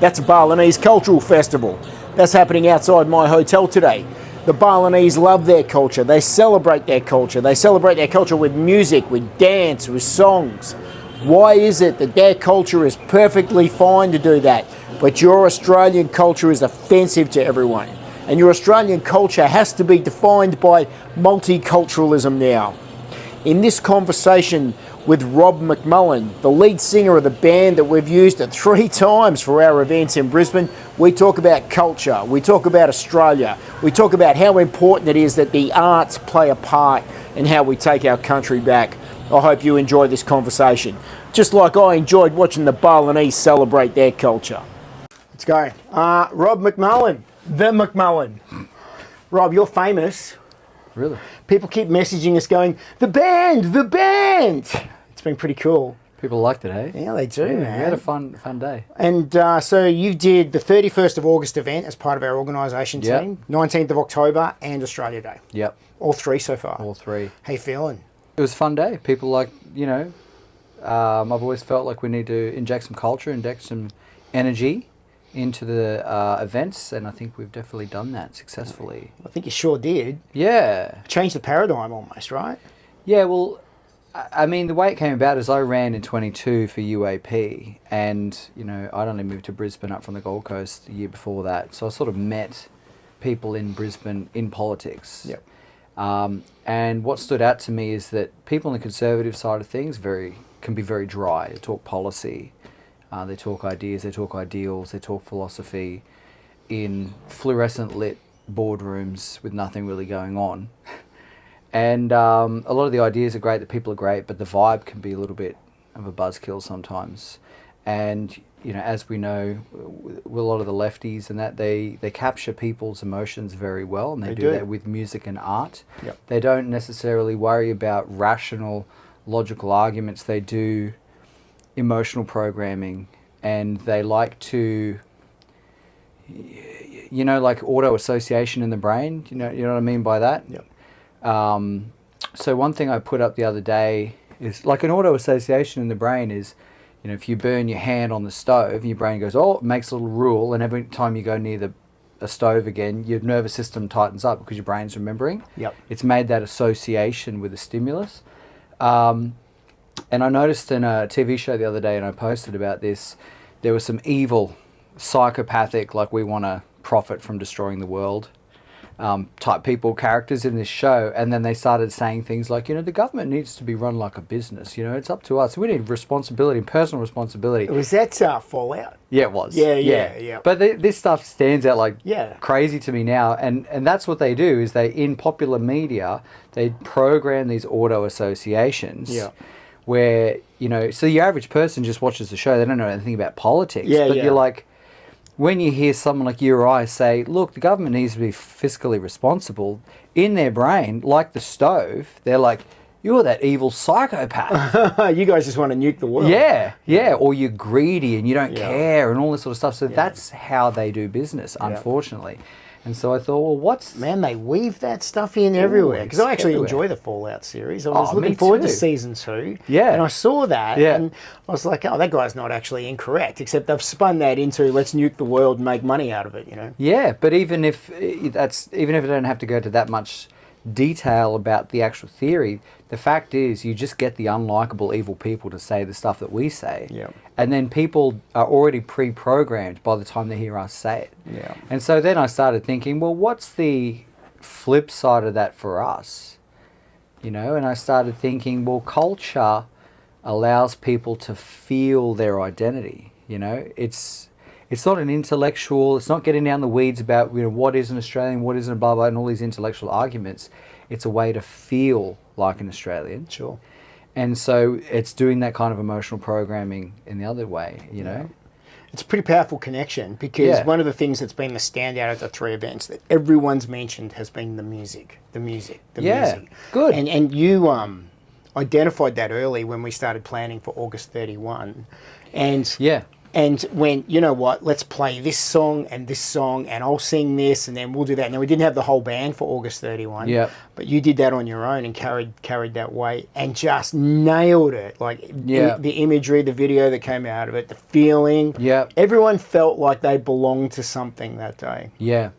That's a Balinese cultural festival. That's happening outside my hotel today. The Balinese love their culture. They celebrate their culture. They celebrate their culture with music, with dance, with songs. Why is it that their culture is perfectly fine to do that, but your Australian culture is offensive to everyone? And your Australian culture has to be defined by multiculturalism now. In this conversation with Rob McMullen, the lead singer of the band that we've used 3 times for our events in Brisbane, we talk about culture, we talk about Australia, we talk about how important it is that the arts play a part in how we take our country back. I hope you enjoy this conversation, just like I enjoyed watching the Balinese celebrate their culture. Let's go. Rob McMullen, the McMullen. Rob, you're famous. Really? People keep messaging us going, the band, the band. It's been pretty cool. People liked it, hey? Yeah, they do, Yeah, man. we had a fun day. And so you did the 31st of August event as part of our organisation team, 19th of October and Australia Day. Yep. All 3 so far. All 3. How you feeling? It was a fun day. People I've always felt like we need to inject some culture, inject some energy into the events, and I think we've definitely done that successfully. I think you sure did. Yeah. Changed the paradigm almost, right? Yeah, well, I mean, the way it came about is I ran in 22 for UAP, and, I'd only moved to Brisbane up from the Gold Coast the year before that, so I sort of met people in Brisbane in politics. Yep. And what stood out to me is that people on the conservative side of things can be very dry. They talk policy, they talk ideas, they talk ideals, they talk philosophy in fluorescent lit boardrooms with nothing really going on. And a lot of the ideas are great, the people are great, but the vibe can be a little bit of a buzzkill sometimes. And, as we know, with a lot of the lefties and that, they capture people's emotions very well, and they do that with music and art. Yep. They don't necessarily worry about rational, logical arguments. They do emotional programming, and they like to, like auto association in the brain. You know what I mean by that? Yep. So one thing I put up the other day is like an auto association in the brain is, if you burn your hand on the stove, your brain goes, oh, it makes a little rule, and every time you go near a stove again, your nervous system tightens up because your brain's remembering. Yep. It's made that association with a stimulus. And I noticed in a TV show the other day, and I posted about this, there was some evil, psychopathic, like we want to profit from destroying the world type characters in this show, and then they started saying things like, the government needs to be run like a business, it's up to us, we need responsibility, personal responsibility. Was that Fallout? Yeah, it was. Yeah. But this stuff stands out like Yeah. crazy to me now, and that's what they do, is they, in popular media, they program these auto associations. Yeah. Where, so your average person just watches the show, they don't know anything about politics, but you're like, when you hear someone like you or I say, look, the government needs to be fiscally responsible, in their brain, like the stove, they're like, you're that evil psychopath. You guys just want to nuke the world. Yeah. Or you're greedy and you don't care and all this sort of stuff. So that's how they do business, unfortunately. And so I thought, well, Man, they weave that stuff in everywhere. Because I actually enjoy the Fallout series. I was looking forward to season 2. Yeah. And I saw that. Yeah. And I was like, oh, that guy's not actually incorrect. Except they've spun that into, let's nuke the world and make money out of it, Yeah, but even if I don't have to go to that much detail about the actual theory, the fact is you just get the unlikable evil people to say the stuff that we say. Yeah. And then people are already pre-programmed by the time they hear us say it. Yeah. And so then I started thinking, well, what's the flip side of that for us? And I started thinking, well, culture allows people to feel their identity. It's not an intellectual, it's not getting down the weeds about, what is an Australian, what isn't a blah, blah, and all these intellectual arguments. It's a way to feel like an Australian. Sure. And so it's doing that kind of emotional programming in the other way, Yeah. It's a pretty powerful connection, because one of the things that's been the standout at the 3 events that everyone's mentioned has been the music. Music. Good. And you identified that early when we started planning for August 31. And and went, you know what, let's play this song, and I'll sing this, and then we'll do that. Now, we didn't have the whole band for August 31, Yep. but you did that on your own and carried that weight and just nailed it. Like the imagery, the video that came out of it, the feeling. Yeah. Everyone felt like they belonged to something that day. Yeah.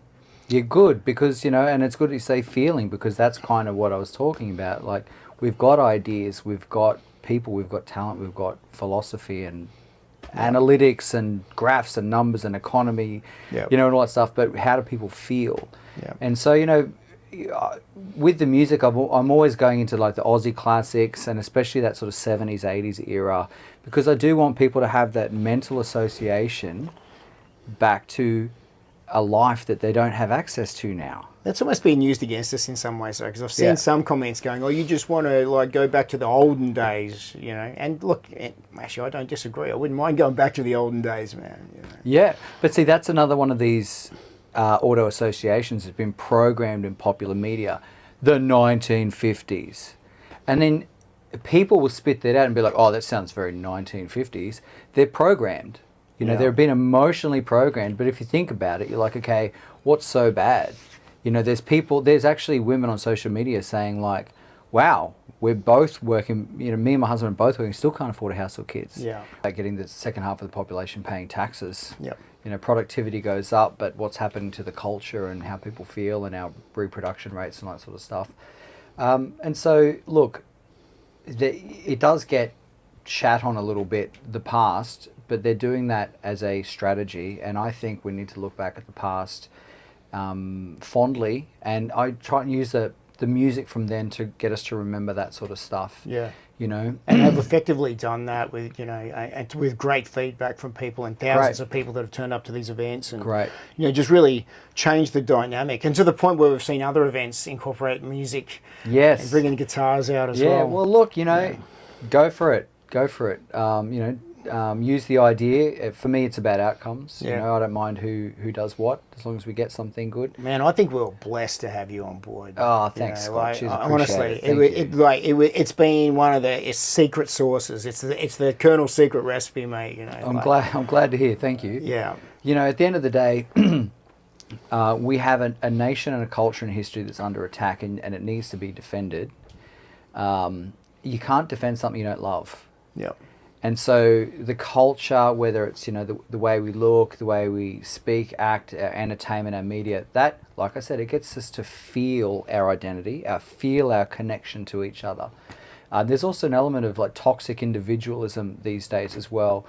You're good because, you know, and it's good to say feeling because that's kind of what I was talking about. Like, we've got ideas, we've got people, we've got talent, we've got philosophy and analytics and graphs and numbers and economy, you know, and all that stuff. But how do people feel? Yeah. And so, you know, with the music, I'm always going into like the Aussie classics and especially that sort of 70s, 80s era because I do want people to have that mental association back to a life that they don't have access to now. That's almost being used against us in some ways, though, because I've seen some comments going, "Oh, you just want to like go back to the olden days," you know. And look, actually, I don't disagree. I wouldn't mind going back to the olden days, man. You know? Yeah, but see, that's another one of these auto associations that's been programmed in popular media, the 1950s, and then people will spit that out and be like, "Oh, that sounds very 1950s." They're programmed. You know, they've been emotionally programmed. But if you think about it, you're like, okay, what's so bad? You know, there's actually women on social media saying like, wow, we're both working, you know, me and my husband are both working, still can't afford a house or kids. Yeah. Like getting the second half of the population paying taxes. Yeah. You know, productivity goes up, but what's happening to the culture and how people feel and our reproduction rates and that sort of stuff. And so, look, it does get chat on a little bit, the past, but they're doing that as a strategy, and I think we need to look back at the past fondly, and I try and use the music from then to get us to remember that sort of stuff. Yeah. You know, and have effectively done that with, you know, and with great feedback from people and thousands of people that have turned up to these events and, you know, just really changed the dynamic and to the point where we've seen other events incorporate music. Yes. And bringing guitars out as well. Yeah, well, look, you know, go for it. You know, use the idea. For me, it's about outcomes. You know, I don't mind who does what, as long as we get something good. Man, I think we're blessed to have you on board. Oh, thanks, Scott. Like, honestly, it's been one of the secret sources. It's the Colonel's secret recipe, mate. You know, I'm glad to hear. Thank you. Yeah. You know, at the end of the day, we have a nation and a culture and history that's under attack, and it needs to be defended. You can't defend something you don't love. Yeah. And so the culture, whether it's, you know, the way we look, the way we speak, act, our entertainment, our media, that, like I said, it gets us to feel our identity, feel our connection to each other. There's also an element of like toxic individualism these days as well,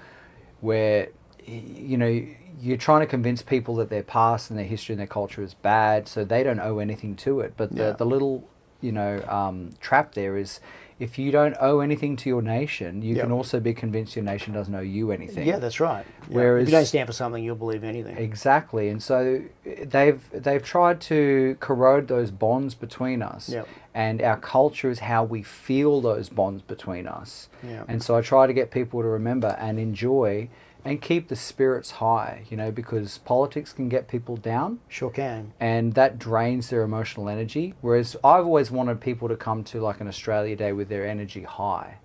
where, you know, you're trying to convince people that their past and their history and their culture is bad, so they don't owe anything to it. But the little, you know, trap there is, if you don't owe anything to your nation, you can also be convinced your nation doesn't owe you anything. Yeah, that's right. Whereas, if you don't stand for something, you'll believe anything. Exactly. And so they've tried to corrode those bonds between us. Yep. And our culture is how we feel those bonds between us. Yep. And so I try to get people to remember and enjoy and keep the spirits high, you know, because politics can get people down. Sure can. And that drains their emotional energy. Whereas I've always wanted people to come to like an Australia Day with their energy high.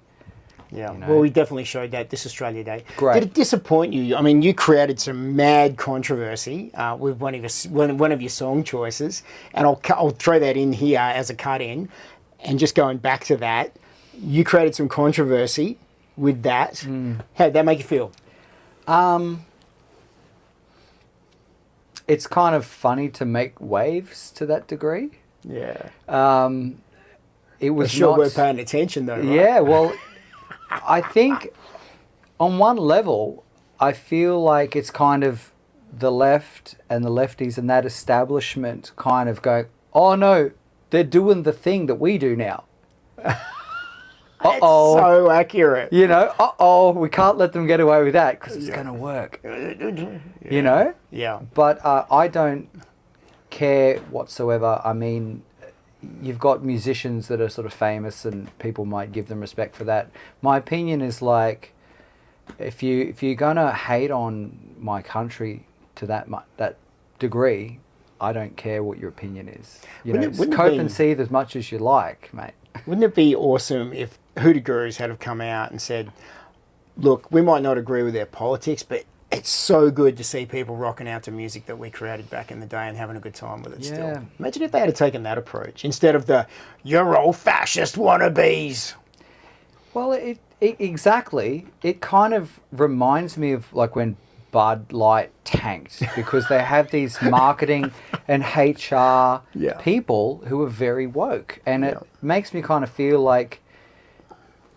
Yeah, you know? Well, we definitely showed that this Australia Day. Great. Did it disappoint you? I mean, you created some mad controversy with one of your song choices, and I'll throw that in here as a cut in. And just going back to that, you created some controversy with that. How did that make you feel? It's kind of funny to make waves to that degree. Yeah. It was sure we're paying attention though, right? Yeah, well, I think on one level, I feel like it's kind of the left and the lefties and that establishment kind of go, oh no, they're doing the thing that we do now. Uh-oh. It's so accurate. You know, we can't let them get away with that because it's going to work. You know? Yeah. But I don't care whatsoever. I mean, you've got musicians that are sort of famous and people might give them respect for that. My opinion is like, if you're going to hate on my country to that degree, I don't care what your opinion is. You know, cope and seethe as much as you like, mate. Wouldn't it be awesome if Hoodoo Gurus had have come out and said, look, we might not agree with their politics, but it's so good to see people rocking out to music that we created back in the day and having a good time with it still. Imagine if they had taken that approach instead of the, you're all fascist wannabes. Well, it exactly. It kind of reminds me of like when Bud Light tanked, because they have these marketing and HR people who are very woke. And it makes me kind of feel like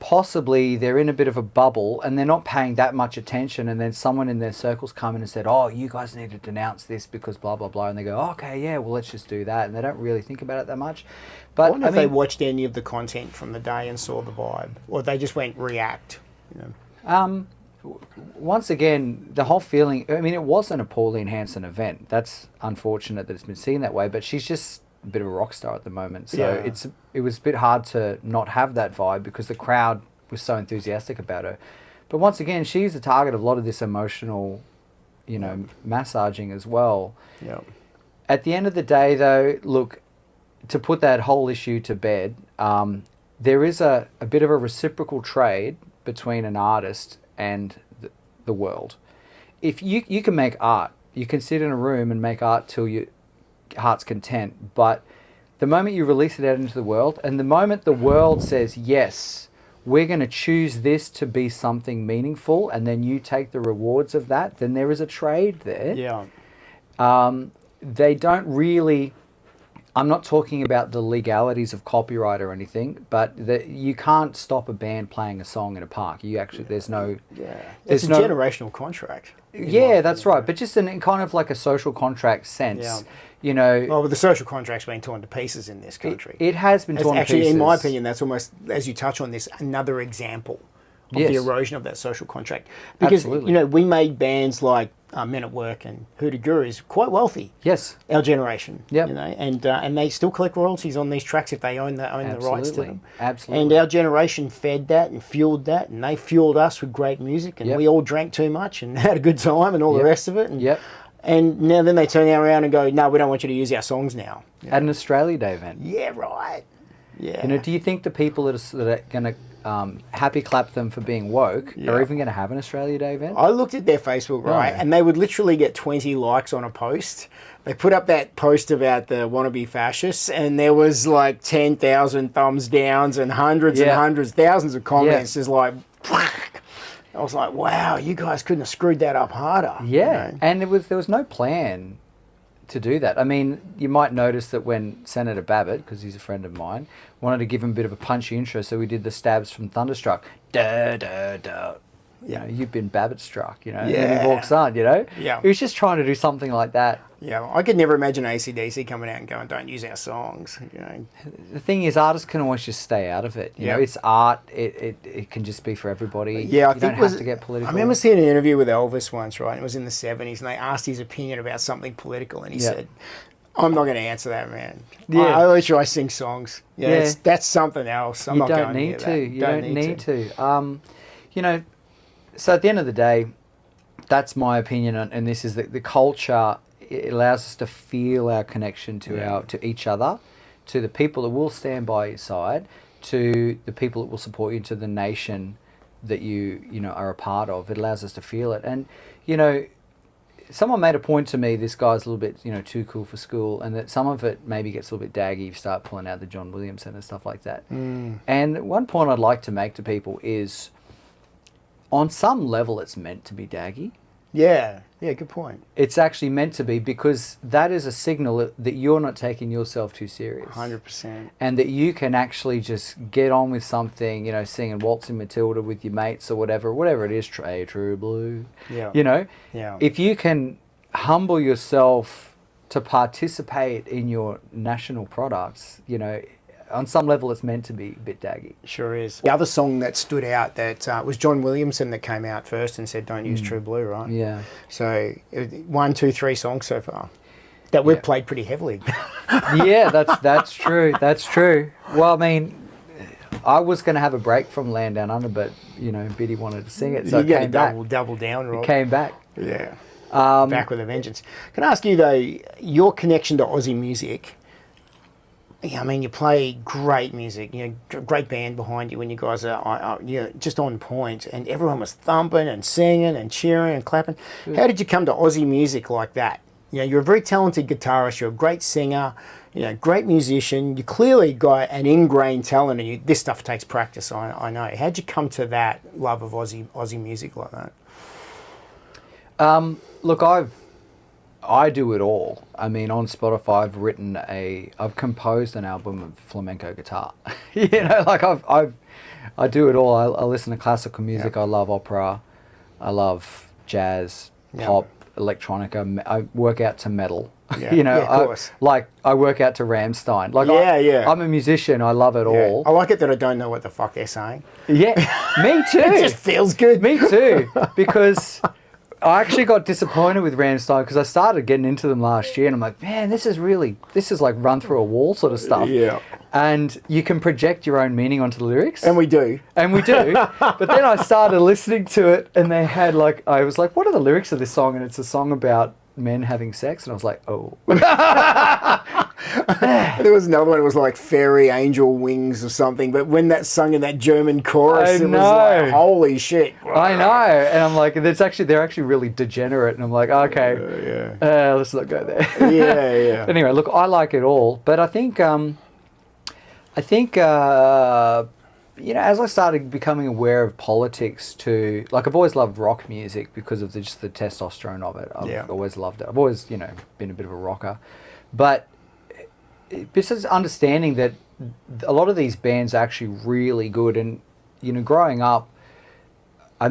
possibly they're in a bit of a bubble and they're not paying that much attention, and then someone in their circles come in and said, oh, you guys need to denounce this because blah blah blah, and they go, okay, yeah, well, let's just do that, and they don't really think about it that much. But I wonder if they watched any of the content from the day and saw the vibe, or they just went react, you know. Once again, the whole feeling, I mean, it wasn't a Pauline Hanson event. That's unfortunate that it's been seen that way, but she's just a bit of a rock star at the moment. So it was a bit hard to not have that vibe because the crowd was so enthusiastic about her. But once again, she's the target of a lot of this emotional, you know, massaging as well. Yeah. At the end of the day, though, look, to put that whole issue to bed, there is a bit of a reciprocal trade between an artist and the world. If you can make art, you can sit in a room and make art till your heart's content, but the moment you release it out into the world, and the moment the world says, yes, we're going to choose this to be something meaningful, and then you take the rewards of that, then there is a trade there. Yeah. They don't really... I'm not talking about the legalities of copyright or anything, but you can't stop a band playing a song in a park. You actually, there's no... Yeah. It's a generational contract. Yeah, that's right. But just in kind of like a social contract sense, you know... Well, the social contract's been torn to pieces in this country. It has been torn to pieces. Actually, in my opinion, that's almost, as you touch on this, another example of the erosion of that social contract. Because, you know, we made bands like Men at Work and Hoodoo Gurus quite wealthy. Yes. Our generation. Yeah. You know, and they still collect royalties on these tracks if they own the rights to them. Absolutely. And our generation fed that and fueled that, and they fueled us with great music, and we all drank too much and had a good time and all the rest of it. And, and now then they turn around and go, no, we don't want you to use our songs now. At an Australia Day event. Yeah, right. Yeah. You know, do you think the people that are going to happy clap them for being woke are even going to have an Australia Day event? I looked at their Facebook, right, and they would literally get 20 likes on a post. They put up that post about the wannabe fascists, and there was like 10,000 thumbs downs and hundreds and hundreds, thousands of comments. Just like, I was like, wow, you guys couldn't have screwed that up harder. Yeah, you know? and there was no plan to do that. I mean, you might notice that when Senator Babbitt, because he's a friend of mine, wanted to give him a bit of a punchy intro, so we did the stabs from Thunderstruck. Da, da, da. You know, you've been Babbitt struck, you know, and he walks on, you know? Yeah. He was just trying to do something like that. Yeah, I could never imagine AC/DC coming out and going, don't use our songs, you know. The thing is, artists can always just stay out of it. You know, it's art. It can just be for everybody. Yeah, I you think don't have to get political. I remember seeing an interview with Elvis once, right? It was in the 70s, and they asked his opinion about something political, and he said, I'm not going to answer that, man. Yeah. I literally sing songs. Yeah, that's something else. I'm not going to need to. You don't need to. You know, so at the end of the day, that's my opinion, and this is the culture. It allows us to feel our connection to each other, to the people that will stand by your side, to the people that will support you, to the nation that you know are a part of. It allows us to feel it, and you know, someone made a point to me. This guy's a little bit too cool for school, and that some of it maybe gets a little bit daggy if you start pulling out the John Williamson and stuff like that. And one point I'd like to make to people is, on some level, it's meant to be daggy. Yeah, good point. It's actually meant to be, because that is a signal that you're not taking yourself too serious. 100%. And that you can actually just get on with something, you know, singing Waltzing Matilda with your mates or whatever it is, True Blue. Yeah. You know? Yeah. If you can humble yourself to participate in your national products, you know, on some level it's meant to be a bit daggy. Sure is. The other song that stood out that was John Williamson that came out first and said, don't use True Blue, right? Yeah. So 1, 2, 3 songs so far that we've played pretty heavily. Yeah, that's true. That's true. Well, I mean, I was going to have a break from Land Down Under, but, you know, Biddy wanted to sing it, so you it came back. Double down, Rob. It came back. Yeah. Back with a vengeance. Can I ask you, though, your connection to Aussie music, Yeah, I mean, you play great music, great band behind you when you guys are just on point, and everyone was thumping and singing and cheering and clapping. Good. How did you come to Aussie music like that? You're a very talented guitarist, you're a great singer, great musician. You clearly got an ingrained talent in you. This stuff takes practice, I know. How'd you come to that love of Aussie music like that? Look, I do it all. I mean, on Spotify, I've composed an album of flamenco guitar. Like I do it all. I listen to classical music. I love opera. I love jazz, pop, electronica. I work out to metal. Of course. I work out to Rammstein. I'm a musician. I love it all. I like it that I don't know what the fuck they're saying. Yeah, me too. It just feels good. Me too, because I actually got disappointed with Rammstein because I started getting into them last year and I'm like, man, this is like run through a wall sort of stuff. Yeah. And you can project your own meaning onto the lyrics. And we do. But then I started listening to it and they had I was like, what are the lyrics of this song? And it's a song about men having sex. And I was like, oh. There was another one, it was like Fairy Angel Wings or something, but when that sung in that German chorus, it was like, holy shit. I know. And I'm like, they're actually really degenerate. And I'm like, okay, let's not go there. Yeah. Anyway, look, I like it all. But I think as I started becoming aware of politics too, I've always loved rock music because of just the testosterone of it. I've always loved it. I've always, been a bit of a rocker. But besides understanding that a lot of these bands are actually really good, and, growing up, I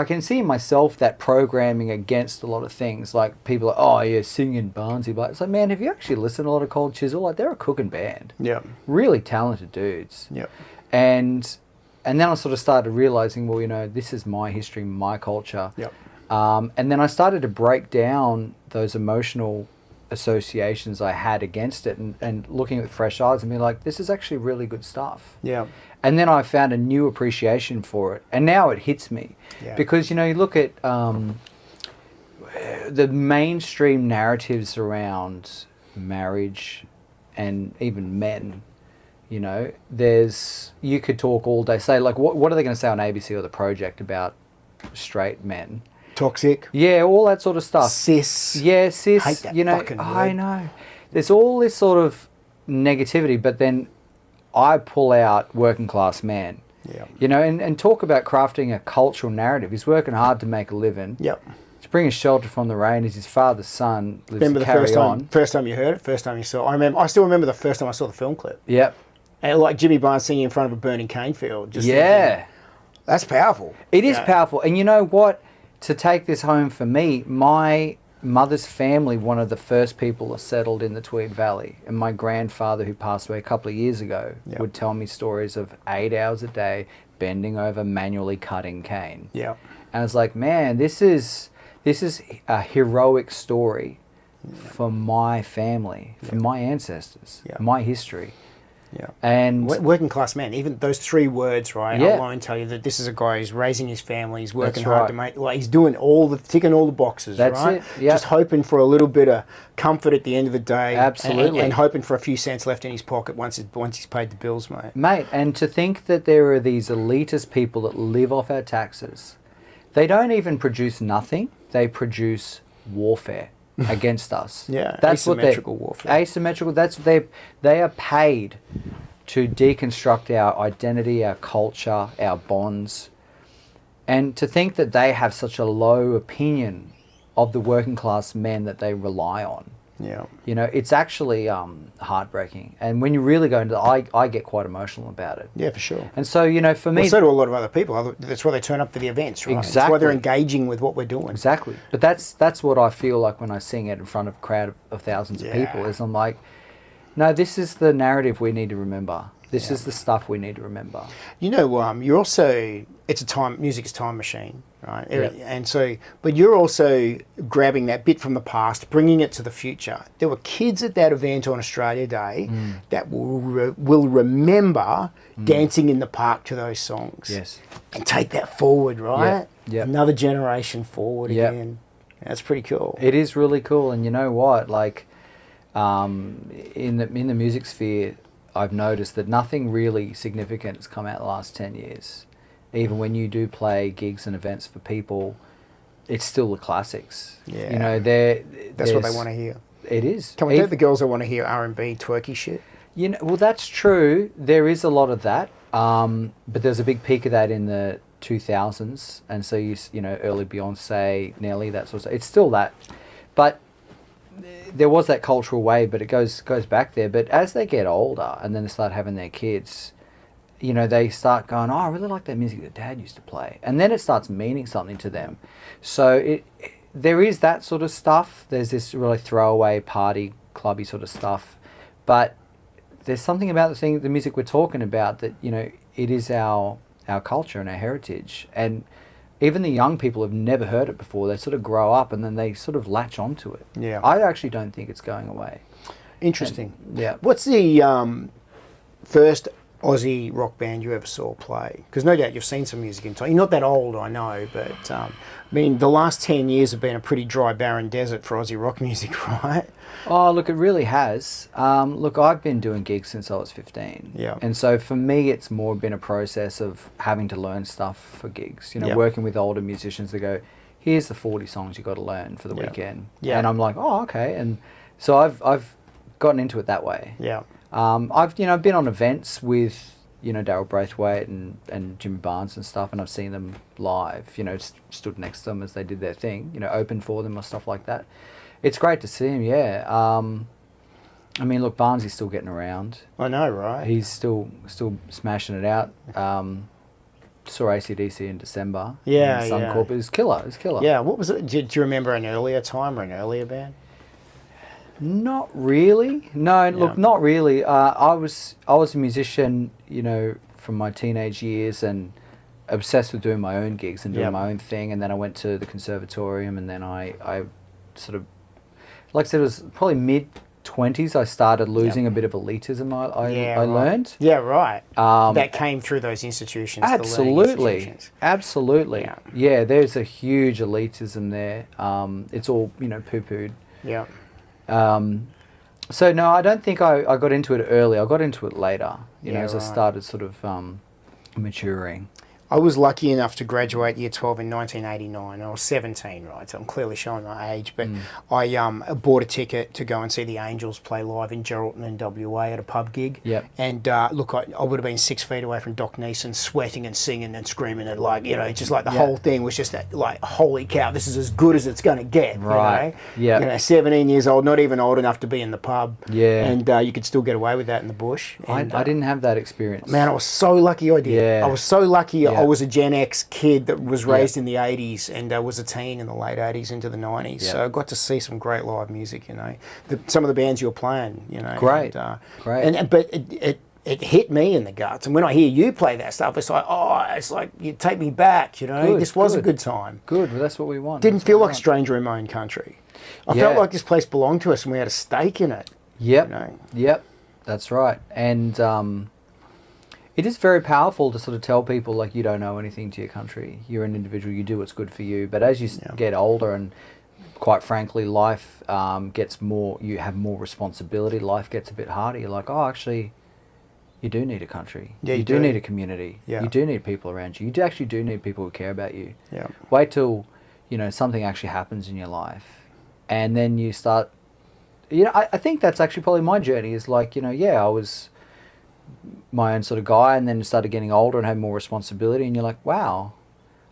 can see in myself that programming against a lot of things. Like people are, oh yeah, singing Barnsley, but it's like, man, have you actually listened to a lot of Cold Chisel? Like, they're a cooking band. Yeah. Really talented dudes. Yeah. And then I sort of started realizing, well, this is my history, my culture. Yep. And then I started to break down those emotional associations I had against it and looking with fresh eyes and being like, this is actually really good stuff. Yeah. And then I found a new appreciation for it. And now it hits me. Yeah. Because, you look at the mainstream narratives around marriage and even men. You could talk all day, say, what are they going to say on ABC or The Project about straight men? Toxic. Yeah, all that sort of stuff. Cis. Yeah, cis. Hate that fucking word. I know. There's all this sort of negativity, but then I pull out working class man. Yeah. And talk about crafting a cultural narrative. He's working hard to make a living. Yep. To bring us shelter from the rain as his father's son lives remember to the carry on. First time you heard it, first time you saw it. I still remember the first time I saw the film clip. Yep. And like Jimmy Barnes singing in front of a burning cane field. Just thinking, that's powerful. It is powerful. And you know what? To take this home for me, my mother's family, one of the first people that settled in the Tweed Valley, and my grandfather, who passed away a couple of years ago, would tell me stories of 8 hours a day bending over, manually cutting cane. Yeah. And I was like, man, this is a heroic story for my family, for my ancestors, my history. Yeah. And working class man, even those three words, right, alone tell you that this is a guy who's raising his family, he's working hard to make, he's doing ticking all the boxes, That's right? it. Yep. Just hoping for a little bit of comfort at the end of the day. Absolutely. And hoping for a few cents left in his pocket once he's paid the bills, mate. Mate, and to think that there are these elitist people that live off our taxes, they don't even produce nothing, they produce warfare against us. Yeah, that's asymmetrical warfare. Asymmetrical. They are paid to deconstruct our identity, our culture, our bonds, and to think that they have such a low opinion of the working class men that they rely on. Yeah, it's actually heartbreaking. And when you really go into it, I get quite emotional about it. Yeah, for sure. And so, for me... Well, so do a lot of other people. That's why they turn up for the events, right? Exactly. That's why they're engaging with what we're doing. Exactly. But that's what I feel like when I sing it in front of a crowd of thousands of people, is I'm like, no, this is the narrative we need to remember. This is the stuff we need to remember. You're also... music is time machine, right? Yep. And so, but you're also grabbing that bit from the past, bringing it to the future. There were kids at that event on Australia Day that will remember dancing in the park to those songs. Yes. And take that forward, right? Yep. Another generation forward again. That's pretty cool. It is really cool. And you know what? In the music sphere, I've noticed that nothing really significant has come out the last 10 years. Even when you do play gigs and events for people, it's still the classics. Yeah. You know, That's what they want to hear. It is. Come on, don't the girls that want to hear R&B twerky shit? You know, well, that's true. There is a lot of that, but there's a big peak of that in the 2000s, and so you know, early Beyonce, Nelly, that sort of stuff. It's still that, but there was that cultural wave, but it goes back there. But as they get older and then they start having their kids, you know, they start going, oh, I really like that music that Dad used to play, and then it starts meaning something to them. So there is that sort of stuff. There's this really throwaway party clubby sort of stuff, but there's something about the music we're talking about that, you know, it is our culture and our heritage. And even the young people have never heard it before. They sort of grow up and then they sort of latch onto it. Yeah. I actually don't think it's going away. Interesting. Yeah. What's the first Aussie rock band you ever saw play? Because no doubt you've seen some music in time. You're not that old, I know, but I mean, the last 10 years have been a pretty dry, barren desert for Aussie rock music, right? Oh, look, it really has. Look, I've been doing gigs since I was 15. Yeah. And so for me, it's more been a process of having to learn stuff for gigs. You know, Yep. working with older musicians that go, here's the 40 songs you got to learn for the Yeah. weekend. Yeah. And I'm like, oh, okay. And so I've gotten into it that way. Yeah. I've been on events with, you know, Daryl Braithwaite and Jimmy Barnes and stuff, and I've seen them live, you know, stood next to them as they did their thing, you know, open for them or stuff like that. It's great to see him, yeah. I mean, look, Barnes still getting around. I know, right? He's still smashing it out. Saw AC/DC in December. Yeah, in Suncorp. yeah. It was killer. It was killer. Yeah, what was it? Do you remember an earlier time or an earlier band? Not really. No, look, not really. I was a musician, you know, from my teenage years and obsessed with doing my own gigs and doing Yep. my own thing. And then I went to the conservatorium, and then I sort of, like I said, it was probably mid-20s. I started losing a bit of elitism. I learned. Yeah, right. Um, that came through those institutions. the learning Absolutely, institutions. absolutely. Yeah. Yeah, there's a huge elitism there. It's all, you know, poo-pooed. Yeah. So no, I don't think I got into it early. I got into it later, you know, Yeah, as I right. started sort of maturing. I was lucky enough to graduate year 12 in 1989. I was 17, right? So I'm clearly showing my age. But I bought a ticket to go and see the Angels play live in Geraldton in WA at a pub gig. Yep. And look, I would have been 6 feet away from Doc Neeson, sweating and singing and screaming and like, you know, just like the whole thing was just that, like, holy cow, this is as good as it's going to get. Right. You know? Yeah. You know, 17 years old, not even old enough to be in the pub. Yeah. And you could still get away with that in the bush. And, I didn't have that experience. Man, I was so lucky I did. Yeah. I was so lucky Yeah. I was a Gen X kid that was raised in the 80s and was a teen in the late 80s into the 90s. Yeah. So I got to see some great live music, you know. Some of the bands you were playing, you know. Great. But it hit me in the guts. And when I hear you play that stuff, it's like you take me back, you know. Good, this was a good. good time. Good, well, that's what we want. Didn't That's feel what we like a want. stranger in my own country. I Yeah. felt like this place belonged to us and we had a stake in it. Yep. You know. Yep. That's right. And it is very powerful to sort of tell people, like, you don't know anything to your country. You're an individual. You do what's good for you. But as you get older, and quite frankly, life gets more. You have more responsibility. Life gets a bit harder. You're like, oh, actually, you do need a country. Yeah, you you do do. need a community. Yeah. You do need people around you. You actually do need people who care about you. Yeah. Wait till, you know, something actually happens in your life, and then you start. You know, I think that's actually probably my journey. Is like, you know, I was my own sort of guy, and then started getting older and had more responsibility, and you're like, wow,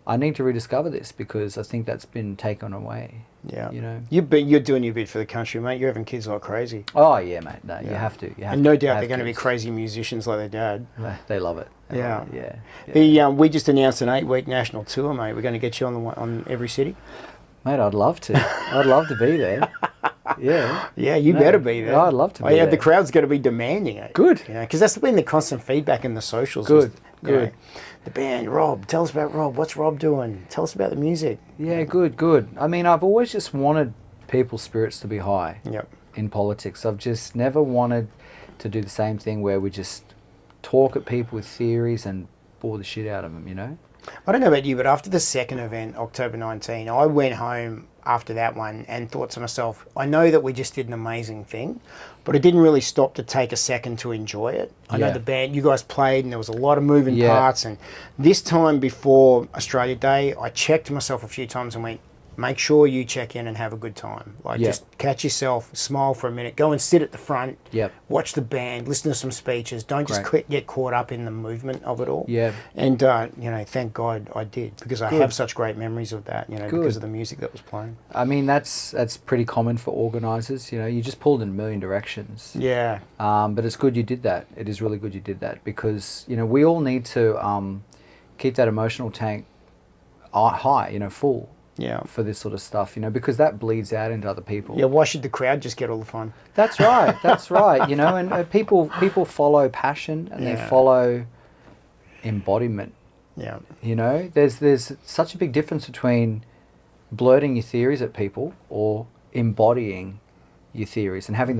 I need to rediscover this because I think that's been taken away. Yeah. You know. You're doing your bit for the country, mate. You're having kids like crazy. Oh yeah, mate. No, you Yeah. have to. You have And no to doubt have they're going to be kids. crazy musicians like their dad. They love it. They Yeah. love it. Yeah. We just announced an 8-week national tour, mate. We're going to get you on every city. Mate, I'd love to. I'd love to be there. Yeah. Yeah, you No, better be there. I'd love to be Yeah, there. the crowd's going to be demanding it. Good. You know, because that's been the constant feedback in the socials. Good, You know, good. the band, Rob. Tell us about Rob. What's Rob doing? Tell us about the music. Yeah, good. I mean, I've always just wanted people's spirits to be high Yep. in politics. I've just never wanted to do the same thing where we just talk at people with theories and bore the shit out of them, you know? I don't know about you, but after the second event, October 19, I went home after that one and thought to myself, I know that we just did an amazing thing, but I didn't really stop to take a second to enjoy it. I know the band, you guys played and there was a lot of moving parts, and this time before Australia Day, I checked myself a few times and went, make sure you check in and have a good time. Like, just catch yourself, smile for a minute, go and sit at the front, watch the band, listen to some speeches. Don't just get caught up in the movement of it all. And, you know, thank God I did, because I have such great memories of that, you know, because of the music that was playing. I mean, that's pretty common for organisers. You know, you just pulled in a million directions. Yeah. But it's good you did that. It is really good you did that, because, you know, we all need to keep that emotional tank high, you know, full. For this sort of stuff, you know, because that bleeds out into other people. Yeah, why should the crowd just get all the fun? That's right, that's right, you know, and people follow passion and they follow embodiment. Yeah. You know, there's such a big difference between blurting your theories at people or embodying your theories and having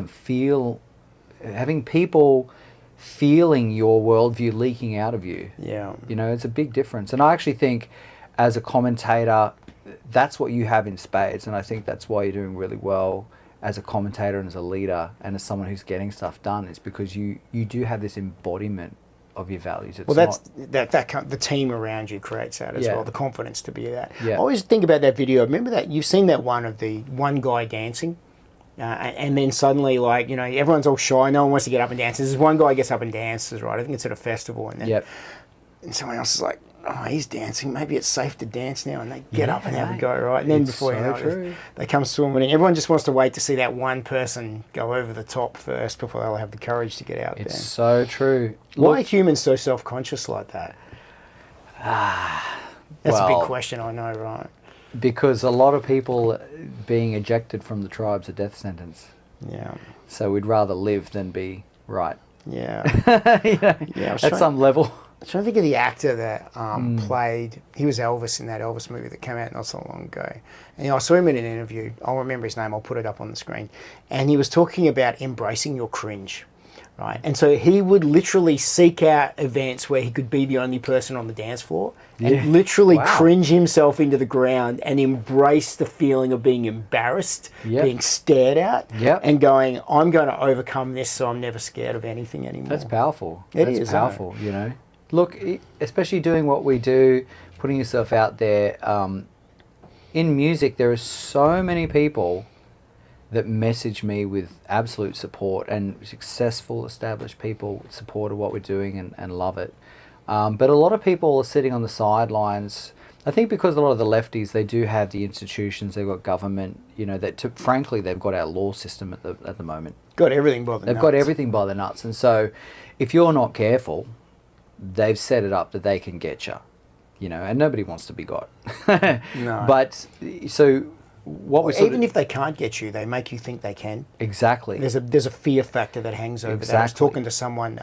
people feeling your worldview leaking out of you. Yeah. You know, it's a big difference. And I actually think as a commentator, that's what you have in spades, and I think that's why you're doing really well as a commentator and as a leader and as someone who's getting stuff done, is because you do have this embodiment of your values. It's the team around you creates that as well, the confidence to be that. I always think about that video. Remember that? You've seen that one of the one guy dancing? And then suddenly, like, you know, everyone's all shy, no one wants to get up and dance. There's one guy gets up and dances, right? I think it's at a festival, and then and someone else is like, oh, he's dancing, maybe it's safe to dance now, and they get up and have a go, right? And then before you know it, they come swimming in. Everyone just wants to wait to see that one person go over the top first before they'll have the courage to get out there. It's so true. Why are humans so self-conscious like that? That's a big question, I know, right? Because a lot of people being ejected from the tribe's a death sentence. Yeah. So we'd rather live than be right. Yeah. You know, at some level. I'm trying to think of the actor that played, he was Elvis in that Elvis movie that came out not so long ago. And you know, I saw him in an interview. I'll remember his name, I'll put it up on the screen. And he was talking about embracing your cringe, right? And so he would literally seek out events where he could be the only person on the dance floor and literally cringe himself into the ground and embrace the feeling of being embarrassed, being stared at, and going, I'm going to overcome this, so I'm never scared of anything anymore. That's powerful. That's powerful, you know. Look, especially doing what we do, putting yourself out there, in music, there are so many people that message me with absolute support, and successful, established people support of what we're doing and love it. But a lot of people are sitting on the sidelines. I think because a lot of the lefties, they do have the institutions, they've got government, you know, frankly, they've got our law system at the moment. Got everything by the nuts. They've got everything by the nuts. And so if you're not careful, they've set it up that they can get you know, and nobody wants to be got. No. But so even if they can't get you, they make you think they can. Exactly. There's a fear factor that hangs over that. I was talking to someone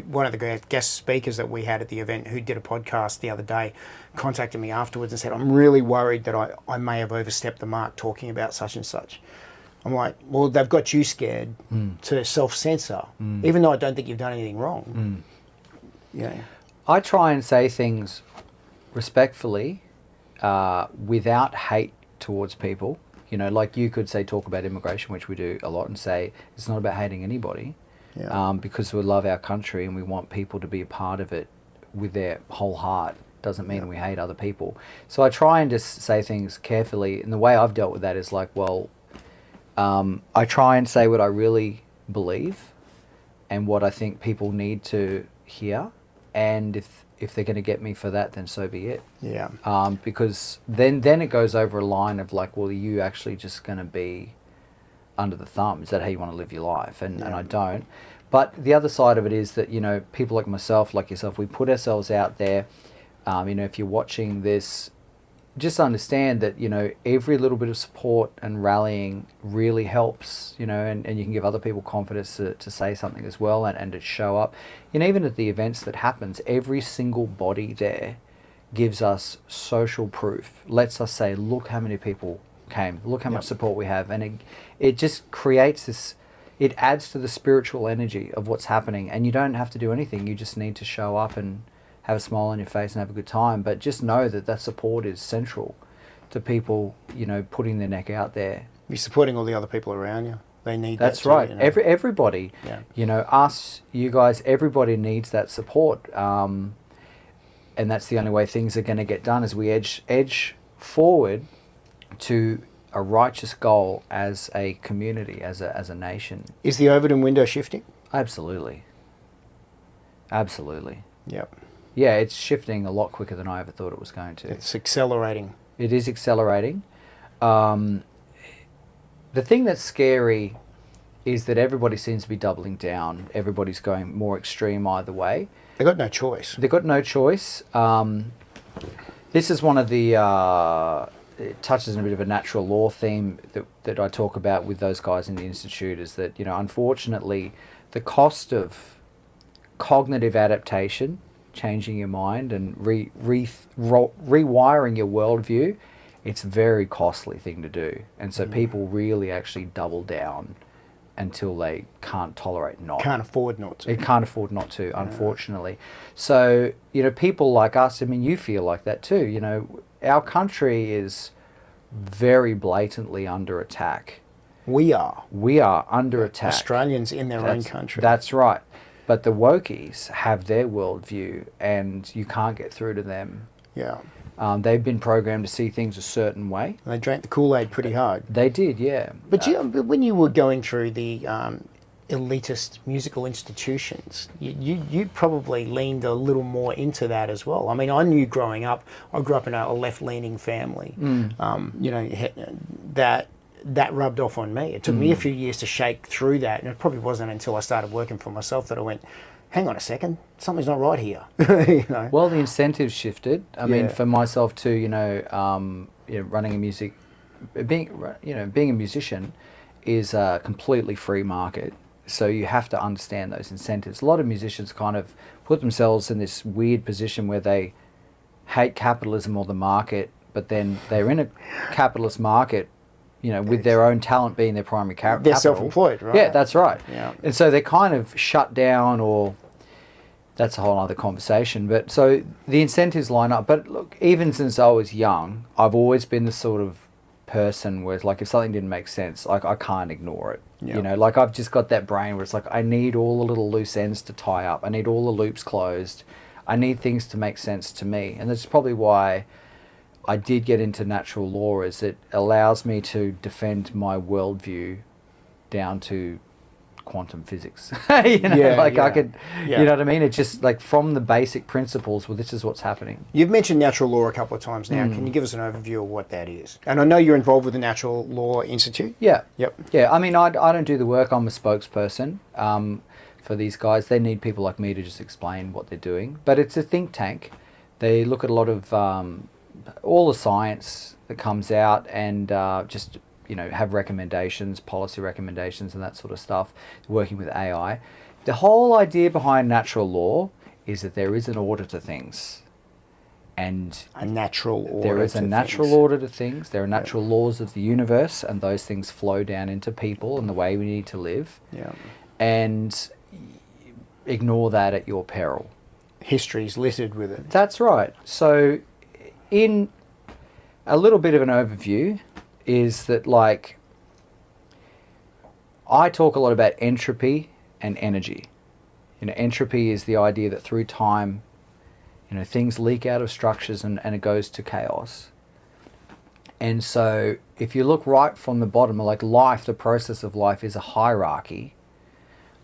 one of the guest speakers that we had at the event, who did a podcast the other day, contacted me afterwards and said, I'm really worried that I may have overstepped the mark talking about such and such. I'm like, well, they've got you scared to self-censor, even though I don't think you've done anything wrong. Yeah. I try and say things respectfully, without hate towards people. You know, like you could say, talk about immigration, which we do a lot, and say it's not about hating anybody, because we love our country and we want people to be a part of it with their whole heart. Doesn't mean we hate other people. So I try and just say things carefully, and the way I've dealt with that is like, well, I try and say what I really believe and what I think people need to hear, and if they're going to get me for that, then so be it. Yeah. Because then it goes over a line of like, well, are you actually just going to be under the thumb? Is that how you want to live your life? And I don't. But the other side of it is that, you know, people like myself, like yourself, we put ourselves out there. You know, if you're watching this, just understand that, you know, every little bit of support and rallying really helps, you know, and you can give other people confidence to say something as well, and to show up. And even at the events that happens, every single body there gives us social proof, lets us say, look how many people came, look how much support we have. And it just creates this, it adds to the spiritual energy of what's happening, and you don't have to do anything. You just need to show up and have a smile on your face and have a good time. But just know that support is central to people, you know, putting their neck out there. You're supporting all the other people around you. They need that. That's right. You know? Everybody, you know, us, you guys, everybody needs that support. And that's the only way things are going to get done, as we edge forward to a righteous goal as a community, as a nation. Is the Overton window shifting? Absolutely. Absolutely. Yep. Yeah, it's shifting a lot quicker than I ever thought it was going to. It's accelerating. It is accelerating. The thing that's scary is that everybody seems to be doubling down. Everybody's going more extreme either way. They've got no choice. They've got no choice. This is one of the... it touches on a bit of a natural law theme that I talk about with those guys in the Institute, is that, you know, unfortunately, the cost of cognitive adaptation, changing your mind and rewiring your worldview, it's a very costly thing to do. And so people really actually double down until they can't tolerate not. Can't afford not to. It can't afford not to, unfortunately. So, you know, people like us, I mean, you feel like that too. You know, our country is very blatantly under attack. We are. We are under attack. Australians in their own country. That's right. But the wokies have their worldview, and you can't get through to them. Yeah. They've been programmed to see things a certain way. They drank the Kool-Aid pretty hard. They did, yeah. But but when you were going through the elitist musical institutions, you probably leaned a little more into that as well. I mean, I knew growing up, I grew up in a left-leaning family. You know, that rubbed off on me. It took me a few years to shake through that, and it probably wasn't until I started working for myself that I went, hang on a second, something's not right here. You know? Well, the incentives shifted. I mean, for myself too, you know, running a music, being a musician is a completely free market. So you have to understand those incentives. A lot of musicians kind of put themselves in this weird position where they hate capitalism or the market, but then they're in a capitalist market, you know, with their own talent being their primary capital. They're self-employed, right? Yeah, that's right. Yeah. And so they're kind of shut down, or that's a whole other conversation. But so the incentives line up. But look, even since I was young, I've always been the sort of person where it's like, if something didn't make sense, like, I can't ignore it. Yeah. You know, like, I've just got that brain where it's like, I need all the little loose ends to tie up. I need all the loops closed. I need things to make sense to me. And that's probably why I did get into natural law, is it allows me to defend my worldview down to quantum physics. You know, I could, you know what I mean? It's just like from the basic principles, well, this is what's happening. You've mentioned natural law a couple of times now. Can you give us an overview of what that is? And I know you're involved with the Natural Law Institute. Yeah. Yep. Yeah, I mean, I don't do the work. I'm a spokesperson for these guys. They need people like me to just explain what they're doing. But it's a think tank. They look at a lot of all the science that comes out and just, you know, have recommendations, policy recommendations and that sort of stuff, working with AI. The whole idea behind natural law is that there is an order to things. And a natural order. There is a natural order to things. There are natural laws of the universe, and those things flow down into people and the way we need to live. Yeah. And ignore that at your peril. History's littered with it. That's right. So in a little bit of an overview is that, like, I talk a lot about entropy and energy. You know, entropy is the idea that through time, you know, things leak out of structures and it goes to chaos. And so if you look right from the bottom, like life, the process of life is a hierarchy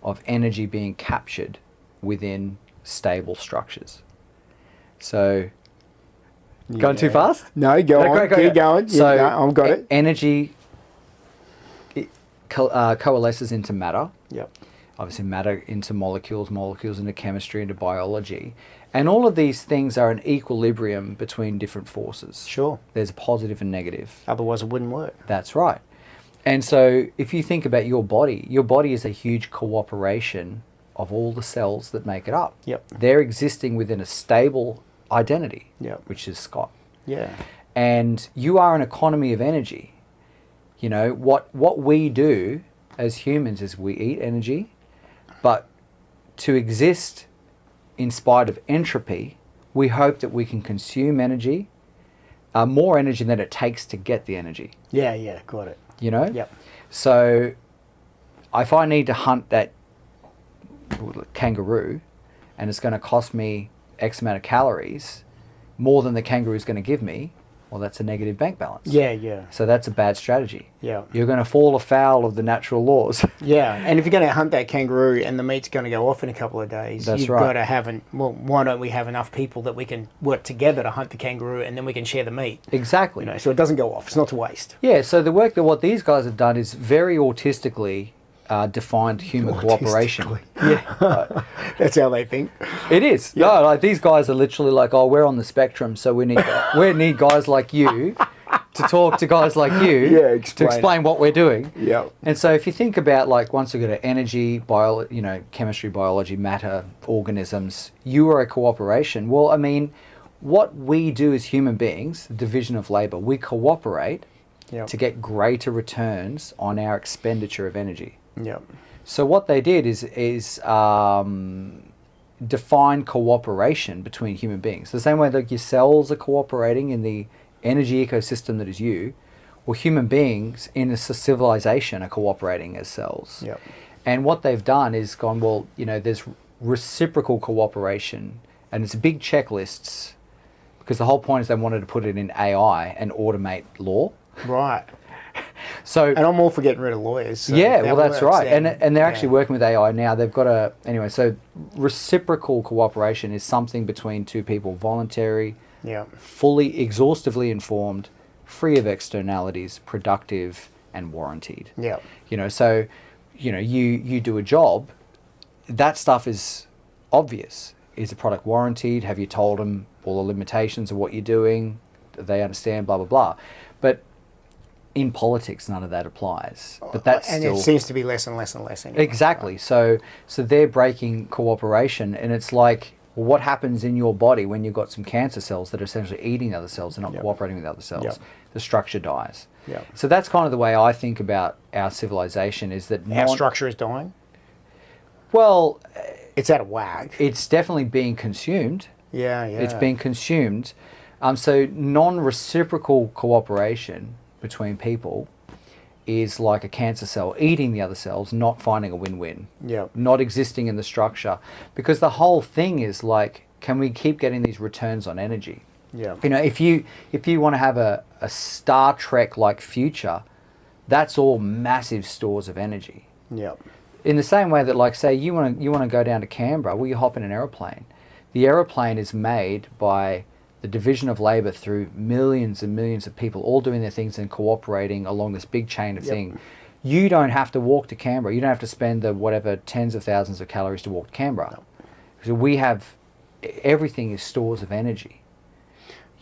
of energy being captured within stable structures. So, going too fast? No, go on. Keep going. So, I've got it. Energy coalesces into matter. Yep. Obviously, matter into molecules, molecules into chemistry, into biology. And all of these things are an equilibrium between different forces. Sure. There's a positive and negative. Otherwise, it wouldn't work. That's right. And so if you think about your body is a huge cooperation of all the cells that make it up. Yep. They're existing within a stable identity, Yep. which is Scott. Yeah. And you are an economy of energy. You know, what we do as humans is we eat energy, but to exist in spite of entropy, we hope that we can consume energy more energy than it takes to get the energy. Yeah, got it. You know? Yep. So if I need to hunt that kangaroo and it's going to cost me X amount of calories, more than the kangaroo is going to give me, well, that's a negative bank balance. Yeah. So that's a bad strategy. Yeah. You're going to fall afoul of the natural laws. Yeah, and if you're going to hunt that kangaroo and the meat's going to go off in a couple of days, That's you've right. got to have why don't we have enough people that we can work together to hunt the kangaroo and then we can share the meat? Exactly. You know, so it doesn't go off. It's not to waste. Yeah, so the work that what these guys have done is very autistically defined human cooperation. Yeah, that's how they think. It is. Yeah. No, like these guys are literally like, oh, we're on the spectrum, so we need guys like you to talk to guys like you to explain what we're doing. Yeah. And so if you think about like once we go to energy, chemistry, biology, matter, organisms, you are a cooperation. Well, I mean, what we do as human beings, the division of labor, we cooperate to get greater returns on our expenditure of energy. Yeah. So what they did is define cooperation between human beings. The same way that your cells are cooperating in the energy ecosystem that is you, well, human beings in a civilization are cooperating as cells. Yep. And what they've done is gone, well, there's reciprocal cooperation, and it's big checklists, because the whole point is they wanted to put it in AI and automate law. Right. So, and I'm all for getting rid of lawyers. So that's right. Then, and they're actually working with AI now. They've got so reciprocal cooperation is something between two people, voluntary, fully, exhaustively informed, free of externalities, productive, and warranted. Yeah. You do a job, that stuff is obvious. Is the product warranted? Have you told them all the limitations of what you're doing? Do they understand? Blah, blah, blah. But in politics, none of that applies. But that's and still... it seems to be less and less and less anyway. Exactly. Right. So they're breaking cooperation, and it's like, well, what happens in your body when you've got some cancer cells that are essentially eating other cells and not cooperating with other cells? Yep. The structure dies. Yep. So that's kind of the way I think about our civilization, is that... Our structure is dying? Well... It's out of whack. It's definitely being consumed. Yeah. It's being consumed. So non-reciprocal cooperation between people is like a cancer cell eating the other cells, not finding a win-win, not existing in the structure. Because the whole thing is like, can we keep getting these returns on energy? Yeah. If you want to have a Star Trek-like future, that's all massive stores of energy. Yeah. In the same way that, like, say you want to go down to Canberra, well, you hop in an aeroplane. The aeroplane is made by the division of labour through millions and millions of people all doing their things and cooperating along this big chain of thing. You don't have to walk to Canberra. You don't have to spend the whatever tens of thousands of calories to walk to Canberra. No. So we have, everything is stores of energy.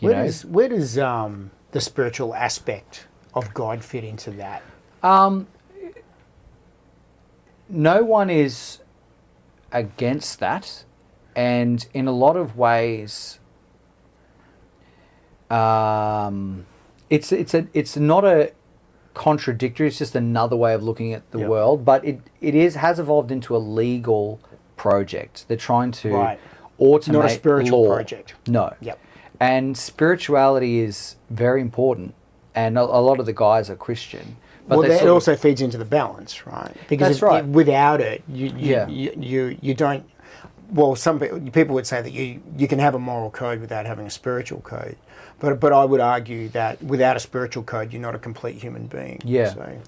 Where does the spiritual aspect of God fit into that? No one is against that, and in a lot of ways, it's not a contradictory. It's just another way of looking at the world. But it has evolved into a legal project. They're trying to automate not a spiritual law. project. No. Yep. And spirituality is very important, and a lot of the guys are Christian. But it also feeds into the balance, right? Because without it, you don't. Well, some people would say that you can have a moral code without having a spiritual code, but I would argue that without a spiritual code, you're not a complete human being. Yeah. So.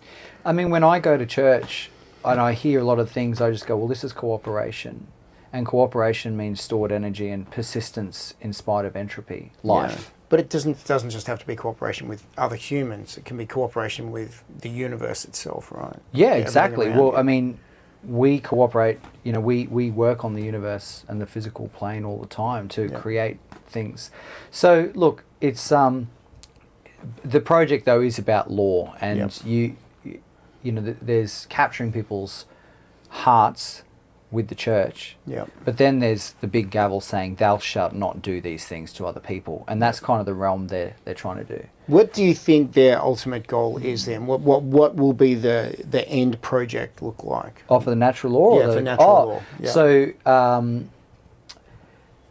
I mean, when I go to church and I hear a lot of things, I just go, well, this is cooperation, and cooperation means stored energy and persistence in spite of entropy, life. Yeah. But it doesn't just have to be cooperation with other humans. It can be cooperation with the universe itself, right? Yeah, exactly. Well, I mean, we cooperate, we work on the universe and the physical plane all the time to create things. So, look, it's the project, though, is about law, and there's capturing people's hearts with the church. But then there's the big gavel saying, thou shalt not do these things to other people. And that's kind of the realm they're trying to do. What do you think their ultimate goal is then? What will be the end project look like? Oh, for the natural law? Yeah, for natural law. Yeah. So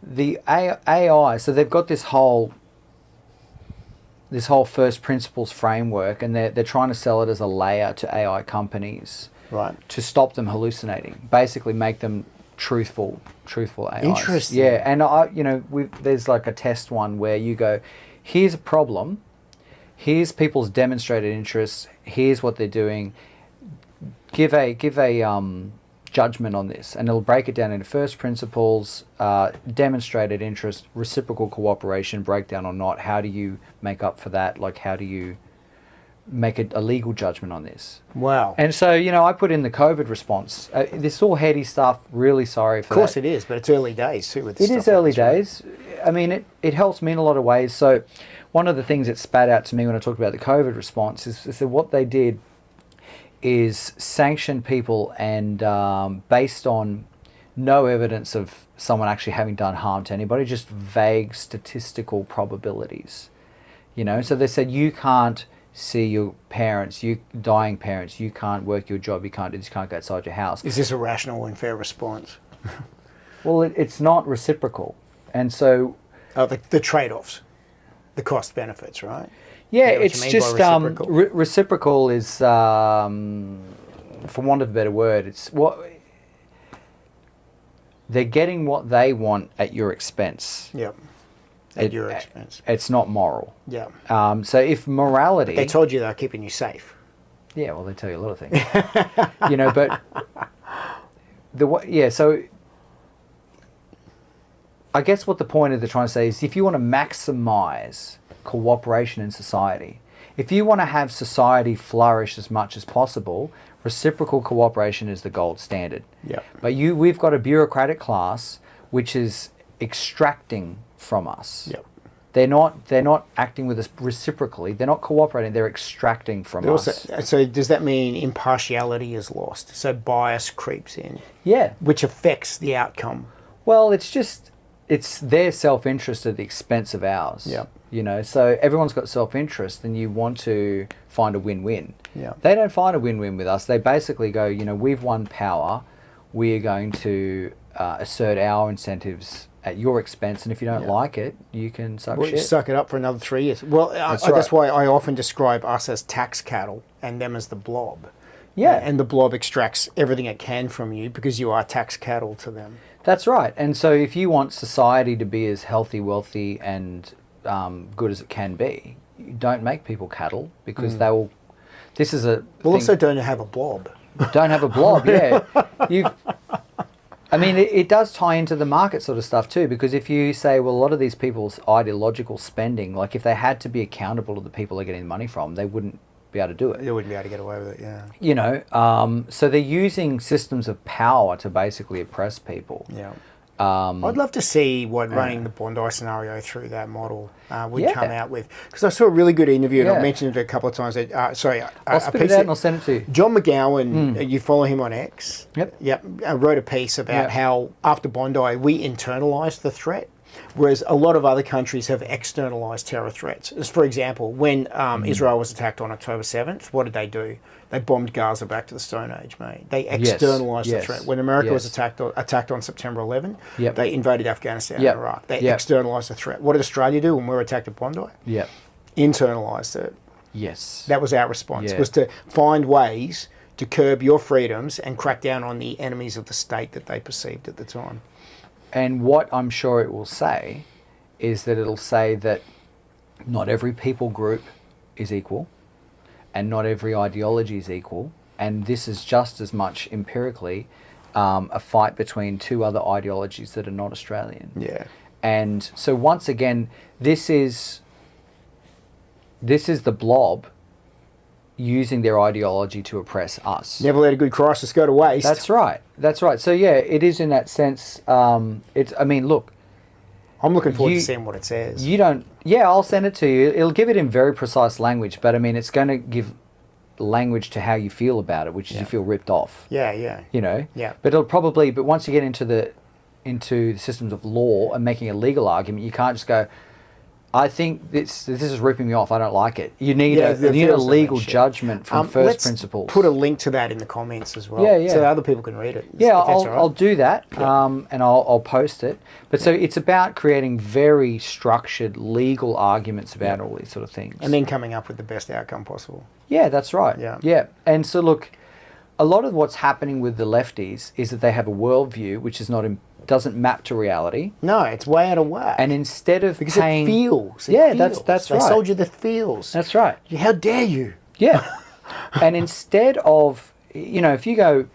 the AI, so they've got this whole this whole first principles framework, and they're trying to sell it as a layer to AI companies, Right. to stop them hallucinating. Basically, make them truthful AIs. Interesting. Yeah, and there's like a test one where you go, here's a problem, here's people's demonstrated interests, here's what they're doing. Give a judgment on this, and it'll break it down into first principles, demonstrated interest, reciprocal cooperation, breakdown or not. How do you make up for that? Like, how do you make a legal judgment on this? Wow. And so, I put in the COVID response. This is all heady stuff. Really sorry for that. Of course it is, but it's early days too with this It stuff is like early this, right? days. I mean, it helps me in a lot of ways. So one of the things that spat out to me when I talked about the COVID response is that what they did is sanction people, and based on no evidence of someone actually having done harm to anybody, just vague statistical probabilities. So they said, you can't see your parents, dying parents, you can't work your job, you can't go outside your house. Is this a rational and fair response? Well, it's not reciprocal. And so... the trade-offs, the cost benefits, right? Yeah, You know what it's you mean just by reciprocal? reciprocal is, for want of a better word, it's what they're getting what they want at your expense. Yep. At your expense. It's not moral. Yeah. So if morality, They told you they were keeping you safe. yeah, well, they tell you a lot of things, but so I guess what the point of they're trying to say is, if you want to maximize cooperation in society, if you want to have society flourish as much as possible, reciprocal cooperation is the gold standard. Yep. But we've got a bureaucratic class which is extracting from us. Yep. They're not acting with us reciprocally. They're not cooperating. They're extracting from us. So does that mean impartiality is lost? So bias creeps in, Yeah. which affects the outcome. Well, it's their self-interest at the expense of ours. Yep. So everyone's got self-interest, and you want to find a win-win. Yeah. They don't find a win-win with us. They basically go, we've won power. We are going to assert our incentives at your expense, and if you don't like it, you can suck Well, shit. suck it up for another 3 years. Well, that's why I often describe us as tax cattle and them as the blob. Yeah. And the blob extracts everything it can from you because you are tax cattle to them. That's right. And so if you want society to be as healthy, wealthy, and good as it can be, you don't make people cattle, because they will... This is a... Well, also don't have a blob. Don't have a blob, yeah. It does tie into the market sort of stuff too, because if you say, well, a lot of these people's ideological spending, like if they had to be accountable to the people they're getting the money from, they wouldn't be able to do it. They wouldn't be able to get away with it, yeah. So they're using systems of power to basically oppress people. Yeah. I'd love to see what running the Bondi scenario through that model would come out with. Because I saw a really good interview, and I've mentioned it a couple of times. I'll spit it out and I'll send it to you. John McGowan, you follow him on X. Yep. Wrote a piece about how after Bondi we internalised the threat, whereas a lot of other countries have externalised terror threats. As for example, when Israel was attacked on October 7th, what did they do? They bombed Gaza back to the Stone Age, mate. They externalised the threat. When America was attacked on September 11, they invaded Afghanistan and Iraq. They externalised the threat. What did Australia do when we were attacked at Bondi? Internalised it. Yes. That was our response, was to find ways to curb your freedoms and crack down on the enemies of the state that they perceived at the time. And what I'm sure it will say is that it'll say that not every people group is equal, and not every ideology is equal, and this is just as much empirically a fight between two other ideologies that are not Australian. Yeah. And so once again, this is the blob using their ideology to oppress us. Never let a good crisis go to waste. That's right. So yeah, it is in that sense. Look, I'm looking forward to seeing what it says. I'll send it to you. It'll give it in very precise language, but it's going to give language to how you feel about it, which is you feel ripped off. Yeah. Yeah. But once you get into the systems of law and making a legal argument, you can't just go, I think this is ripping me off. I don't like it. You need Yeah, a legal judgment from first principles. Put a link to that in the comments as well, Yeah. so other people can read it. Yeah, if that's all right. I'll do that, and I'll post it. But so it's about creating very structured legal arguments about all these sort of things. And then coming up with the best outcome possible. Yeah, that's right. Yeah. And so look, a lot of what's happening with the lefties is that they have a worldview which is doesn't map to reality. No, it's way out of whack. And instead of because paying, it feels. That's They right. sold you the feels. That's right. How dare you? Yeah. And instead of, if you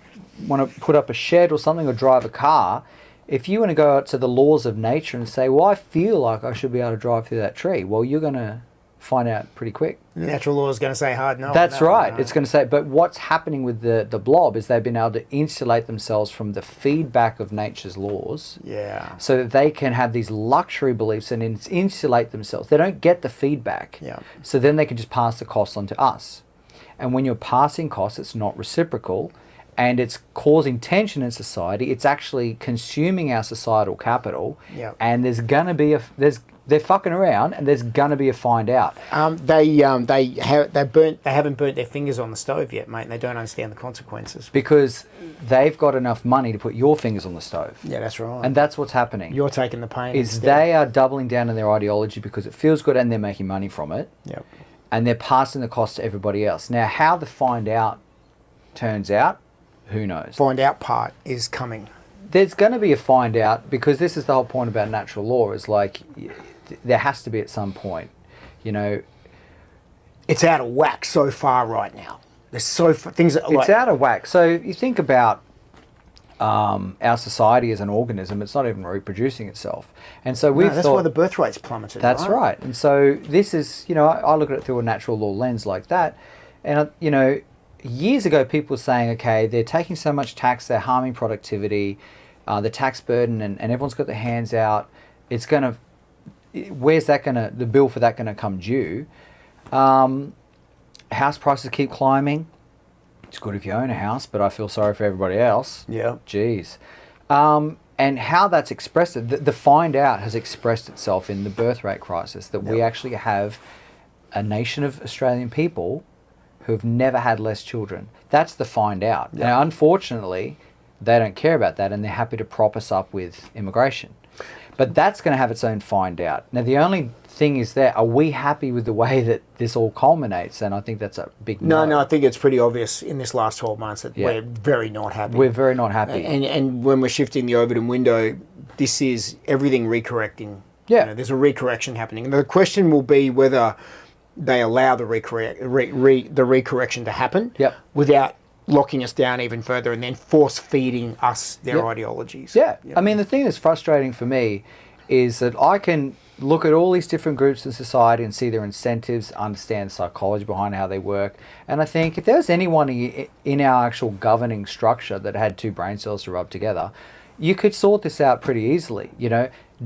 want to put up a shed or something or drive a car, if you want to go out to the laws of nature and say, well, I feel like I should be able to drive through that tree, well, you're going to find out pretty quick. The natural law is going to say hard no. That's no, right. no. It's going to say, but what's happening with the blob is they've been able to insulate themselves from the feedback of nature's laws. Yeah. So that they can have these luxury beliefs and insulate themselves. They don't get the feedback. Yeah. So then they can just pass the cost on to us. And when you're passing costs, it's not reciprocal and it's causing tension in society. It's actually consuming our societal capital. Yeah. And there's going to be they're fucking around, and there's gonna be a find out. They haven't burnt their fingers on the stove yet, mate, and they don't understand the consequences. Because they've got enough money to put your fingers on the stove. Yeah, that's right. And that's what's happening. You're taking the pain. Is instead. they are doubling down on their ideology because it feels good and they're making money from it. Yep. And they're passing the cost to everybody else. Now, how the find out turns out, who knows? Find out part is coming. There's going to be a find out because this is the whole point about natural law. Is like there has to be at some point, It's out of whack so far right now. There's things that it's out of whack. So you think about our society as an organism; it's not even reproducing itself, and so we've that's thought why the birth rate's plummeted. that's right. And so this is, I look at it through a natural law lens like that, and years ago people were saying, okay, they're taking so much tax, they're harming productivity, the tax burden, and everyone's got their hands out. It's gonna. Where's that the bill for that gonna come due? House prices keep climbing. It's good if you own a house, but I feel sorry for everybody else. Yeah. Jeez. And how that's expressed, the find out has expressed itself in the birth rate crisis, that we actually have a nation of Australian people who have never had less children. That's the find out. Yeah. Now, unfortunately, they don't care about that and they're happy to prop us up with immigration. But that's going to have its own find out. Now, the only thing is that, are we happy with the way that this all culminates? And I think that's a big no. No, I think it's pretty obvious in this last 12 months that we're very not happy. We're very not happy. And when we're shifting the Overton window, this is everything recorrecting. Yeah. There's a recorrection happening. And the question will be whether they allow the recorrection to happen without locking us down even further and then force feeding us their ideologies. Yeah. I mean, the thing that's frustrating for me is that I can look at all these different groups in society and see their incentives, understand the psychology behind how they work. And I think if there was anyone in our actual governing structure that had two brain cells to rub together, you could sort this out pretty easily.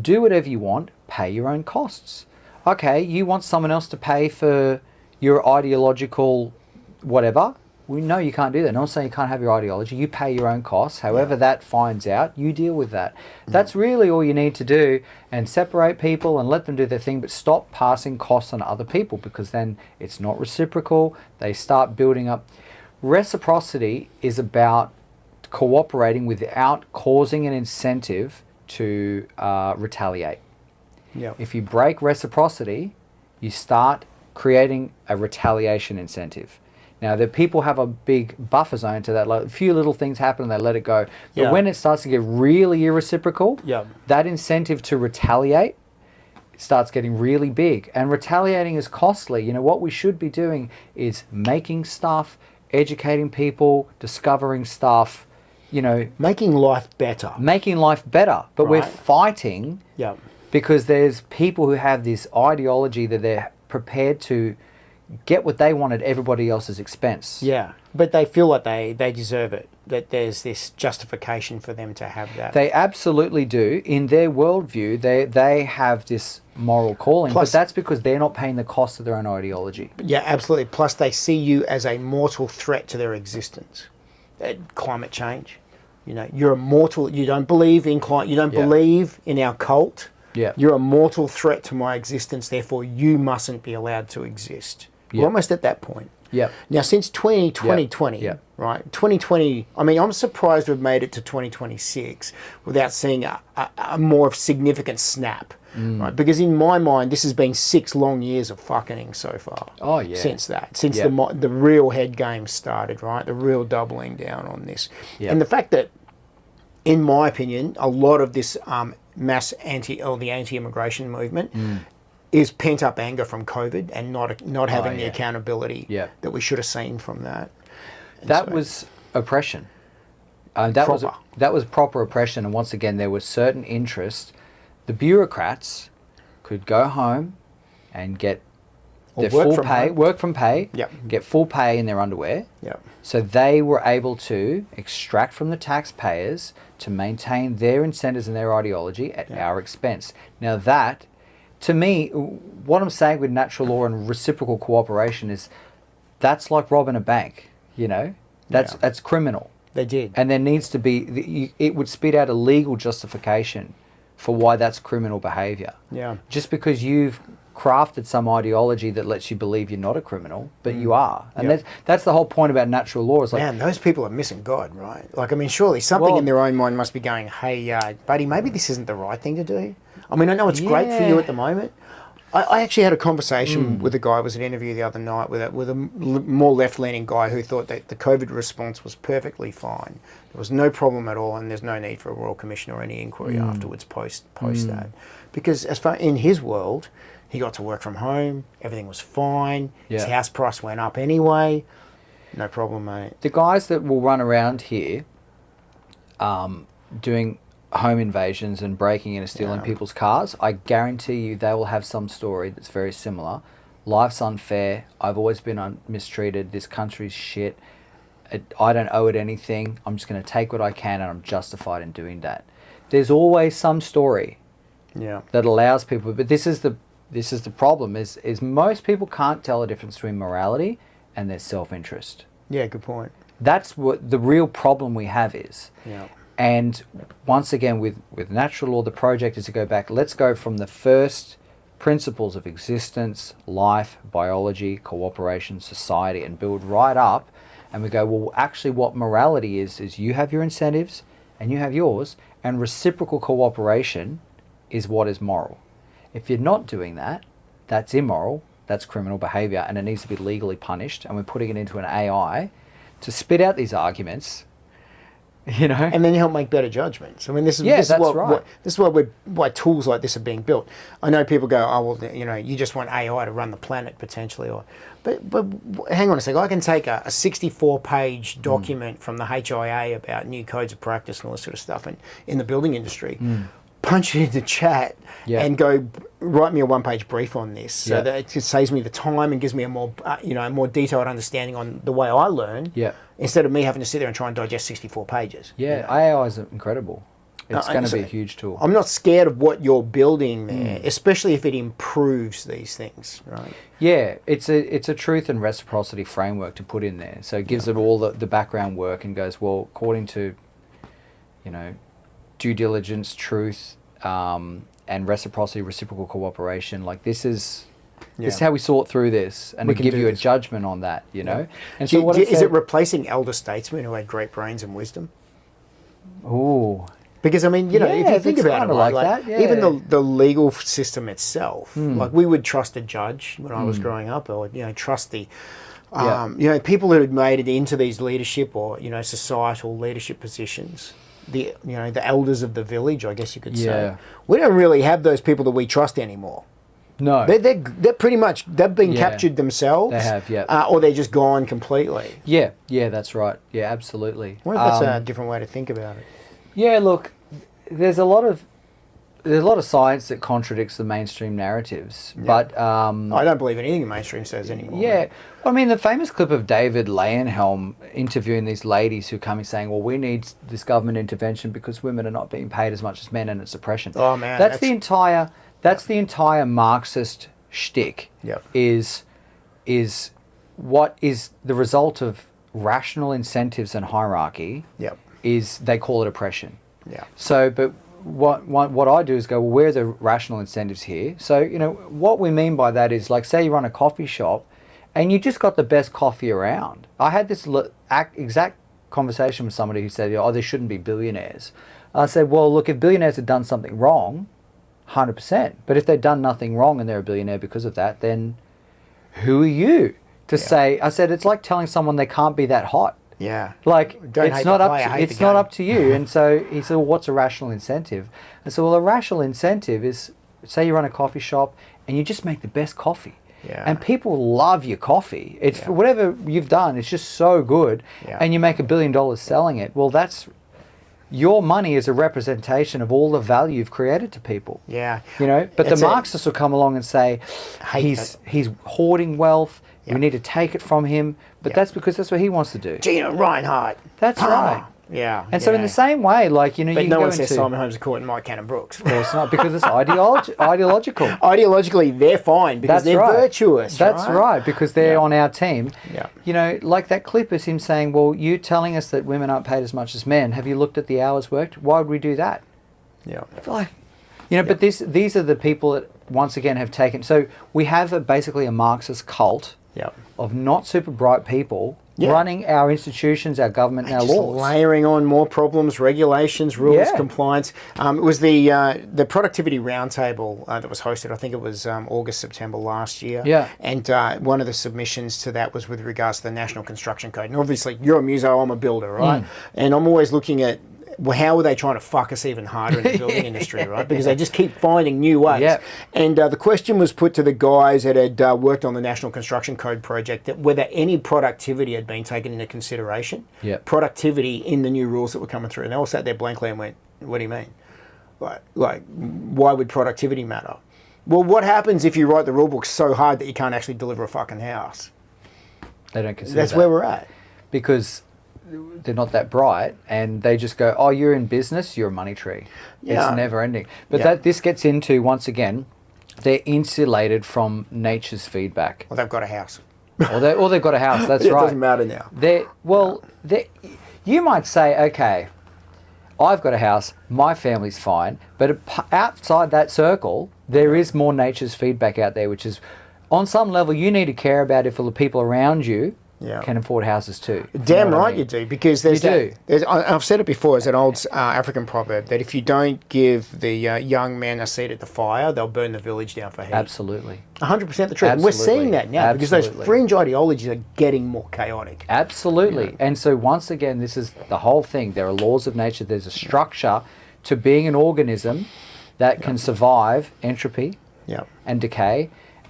Do whatever you want, pay your own costs. Okay, you want someone else to pay for your ideological whatever? We know you can't do that. No one's saying you can't have your ideology. You pay your own costs. However that finds out, you deal with that. That's really all you need to do, and separate people and let them do their thing, but stop passing costs on other people, because then it's not reciprocal. They start building up. Reciprocity is about cooperating without causing an incentive to retaliate. Yep. If you break reciprocity, you start creating a retaliation incentive. Now, the people have a big buffer zone to that. Like, a few little things happen and they let it go. But when it starts to get really irreciprocal, that incentive to retaliate starts getting really big. And retaliating is costly. What we should be doing is making stuff, educating people, discovering stuff, making life better. But we're fighting because there's people who have this ideology that they're prepared to get what they want at everybody else's expense. Yeah, but they feel like they deserve it, that there's this justification for them to have that. They absolutely do. In their worldview, they have this moral calling, but that's because they're not paying the cost of their own ideology. Yeah, absolutely. Plus, they see you as a mortal threat to their existence. Climate change. You're a mortal. You don't believe in climate. You don't believe in our cult. Yeah. You're a mortal threat to my existence, therefore you mustn't be allowed to exist. Yeah. We're almost at that point. Yep. Now, since 2020, Yep. right, 2020, I mean, I'm surprised we've made it to 2026 without seeing a more significant snap, right? Because in my mind, this has been 6 long years of fucking so far. Oh, yeah. Since that, since Yep. the real head game started, right? The real doubling down on this. Yep. And the fact that, in my opinion, a lot of this mass the anti-immigration movement is pent-up anger from COVID and not having the yeah. accountability Yeah. that we should have seen from that. And That so- was oppression. That Proper. was proper oppression, and once again, there was certain interest. The bureaucrats could go home and get Or their work full from pay, home. work from pay, Yep. get full pay in their underwear. Yeah. So they were able to extract from the taxpayers to maintain their incentives and their ideology at our expense. Now that, to me, what I'm saying with natural law and reciprocal cooperation is that's like robbing a bank, you know? That's criminal. They did. And there needs to be, it would spit out a legal justification for why that's criminal behaviour. Yeah. Just because you've crafted some ideology that lets you believe you're not a criminal, but you are. And Yeah. that's the whole point about natural law. Is like, Man, those people are missing God, right? Like, I mean, surely something Well- in their own mind must be going, hey, buddy, maybe this isn't the right thing to do. I mean, I know it's great for you Yeah. at the moment. I actually had a conversation with a guy, it was an interview the other night with a more left-leaning guy who thought that the COVID response was perfectly fine. There was no problem at all, and there's no need for a Royal Commission or any inquiry afterwards post that. Because as far in his world, he got to work from home, everything was fine, his Yeah. house price went up anyway, no problem, mate. the guys that will run around here doing home invasions and breaking in and stealing people's cars, I guarantee you they will have some story that's very similar. Life's unfair. I've always been mistreated. This country's shit. I don't owe it anything. I'm just going to take what I can, and I'm justified in doing that. There's always some story Yeah. that allows people, but this is the problem is most people can't tell the difference between morality and their self-interest. Yeah, good point. That's what the real problem we have is. Yeah. And once again, with natural law, the project is to go back. Let's go from the first principles of existence, life, biology, cooperation, society, and build right up. And we go, well, actually what morality is you have your incentives and you have yours, and reciprocal cooperation is what is moral. If you're not doing that, that's immoral, that's criminal behavior, and it needs to be legally punished. And we're putting it into an AI to spit out these arguments, you know. And then you help make better judgments. I mean, this is Yeah, this that's is what, right. this is why tools like this are being built. I know people go, oh well, you know, you just want AI to run the planet potentially, but hang on a second. I can take a 64-page document from the HIA about new codes of practice and all this sort of stuff, and in the building industry, punch it into chat, and go write me a 1-page brief on this, so that it just saves me the time and gives me a more more detailed understanding on the way I learn. Yeah. Instead of me having to sit there and try and digest 64 pages. Yeah, you know? AI is incredible. It's No, going to so be a huge tool. I'm not scared of what you're building there, especially if it improves these things, right? Yeah, it's a truth and reciprocity framework to put in there. So it gives it all the background work and goes, well, according to, due diligence, truth, and reciprocity, reciprocal cooperation, like this is how we sort through this, and We we can give do you a this. judgment on that, you know. And Do- so what do- it is said- it replacing elder statesmen who had great brains and wisdom? Ooh, Because I mean, if Yeah, you think it's about it, kinda right, like that, even yeah. the legal system itself, like we would trust a judge when I was growing up, or trust the, people that had made it into these leadership or societal leadership positions. The elders of the village, I guess you could say. Yeah. We don't really have those people that we trust anymore. no. They're pretty much they've been Yeah. captured themselves. They have, yeah. Or they're just gone completely. Yeah, that's right. Yeah, absolutely. I wonder if that's a different way to think about it. Yeah, look, there's a lot of science that contradicts the mainstream narratives, but I don't believe anything the mainstream says anymore. yeah, I mean the famous clip of David Leyenhelm interviewing these ladies who come in saying, "Well, we need this government intervention because women are not being paid as much as men, and it's oppression." Oh, man, that's the entire Marxist shtick. Yep. Is what is the result of rational incentives and hierarchy? Yep. Is they call it oppression. Yeah. So, but what I do is go, well, where are the rational incentives here? So, what we mean by that is, like, say you run a coffee shop and you just got the best coffee around. I had this exact conversation with somebody who said, oh, there shouldn't be billionaires. I said, well, look, if billionaires had done something wrong, 100%. But if they've done nothing wrong and they're a billionaire because of that, then who are you to say? I said, it's like telling someone they can't be that hot. Yeah. Like, Don't it's not up to you. And so he said, well, what's a rational incentive? I said, well, a rational incentive is, say you run a coffee shop and you just make the best coffee. Yeah. And people love your coffee. It's whatever you've done, it's just so good. Yeah. And you make $1 billion selling it. Well, that's your money is a representation of all the value you've created to people. Yeah. But the Marxists will come along and say he's hoarding wealth. Yeah. We need to take it from him. But that's because that's what he wants to do. Gina Reinhardt. That's right. Yeah. And so in the same way, like, but you no go one says into, Simon Holmes a Court and Mike Cannon Brooks. of course not, because it's ideological. Ideologically, they're fine because they're virtuous. That's right, because they're on our team. Yeah. Like that clip is him saying, well, you telling us that women aren't paid as much as men. Have you looked at the hours worked? Why would we do that? Yeah. Like, but these are the people that, once again, have taken... So we have basically a Marxist cult of not super bright people running our institutions, our government, and our just laws. Layering on more problems, regulations, rules, compliance. It was the Productivity Roundtable that was hosted, I think it was August, September last year. Yeah. And one of the submissions to that was with regards to the National Construction Code. And obviously, you're a muso, I'm a builder, right? And I'm always looking at, well, how are they trying to fuck us even harder in the building industry, right? Because they just keep finding new ways. Yep. And the question was put to the guys that had worked on the National Construction Code project, that whether any productivity had been taken into consideration. Yep. Productivity in the new rules that were coming through. And they all sat there blankly and went, what do you mean? Like, why would productivity matter? Well, what happens if you write the rule book so hard that you can't actually deliver a fucking house? They don't consider That's where we're at. Because they're not that bright, and they just go, oh, you're in business, you're a money tree. Yeah. It's never ending. But this gets into, once again, they're insulated from nature's feedback. Well, they've got a house. or they've got a house, that's right. It doesn't matter now. You might say, okay, I've got a house, my family's fine, but outside that circle, there is more nature's feedback out there, which is, on some level, you need to care about if the people around you can afford houses too. Damn right you do, because there's You do. I've said it before, as an old African proverb, that if you don't give the young men a seat at the fire, they'll burn the village down for heat. Absolutely. 100% the truth. And we're seeing that now, because those fringe ideologies are getting more chaotic. Absolutely. Yeah. And so once again, this is the whole thing. There are laws of nature. There's a structure to being an organism that can survive entropy and decay.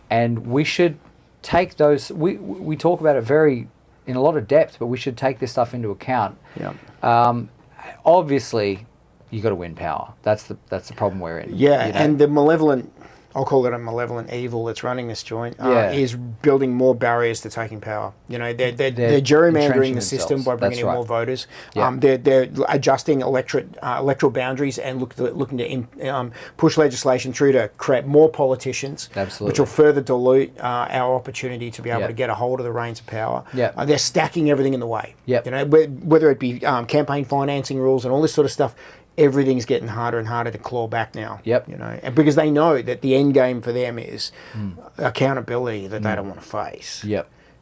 And we should take those, we talk about it in a lot of depth, but we should take this stuff into account. Obviously, you got to win power. That's the problem we're in. And the malevolent, I'll call it a malevolent evil that's running this joint, is building more barriers to taking power. They're gerrymandering the system by bringing in more voters. They're adjusting electoral boundaries and looking to push legislation through to create more politicians, which will further dilute our opportunity to be able to get a hold of the reins of power. They're stacking everything in the way. Whether it be campaign financing rules and all this sort of stuff. Everything's getting harder and harder to claw back now. And because they know that the end game for them is accountability that they don't want to face.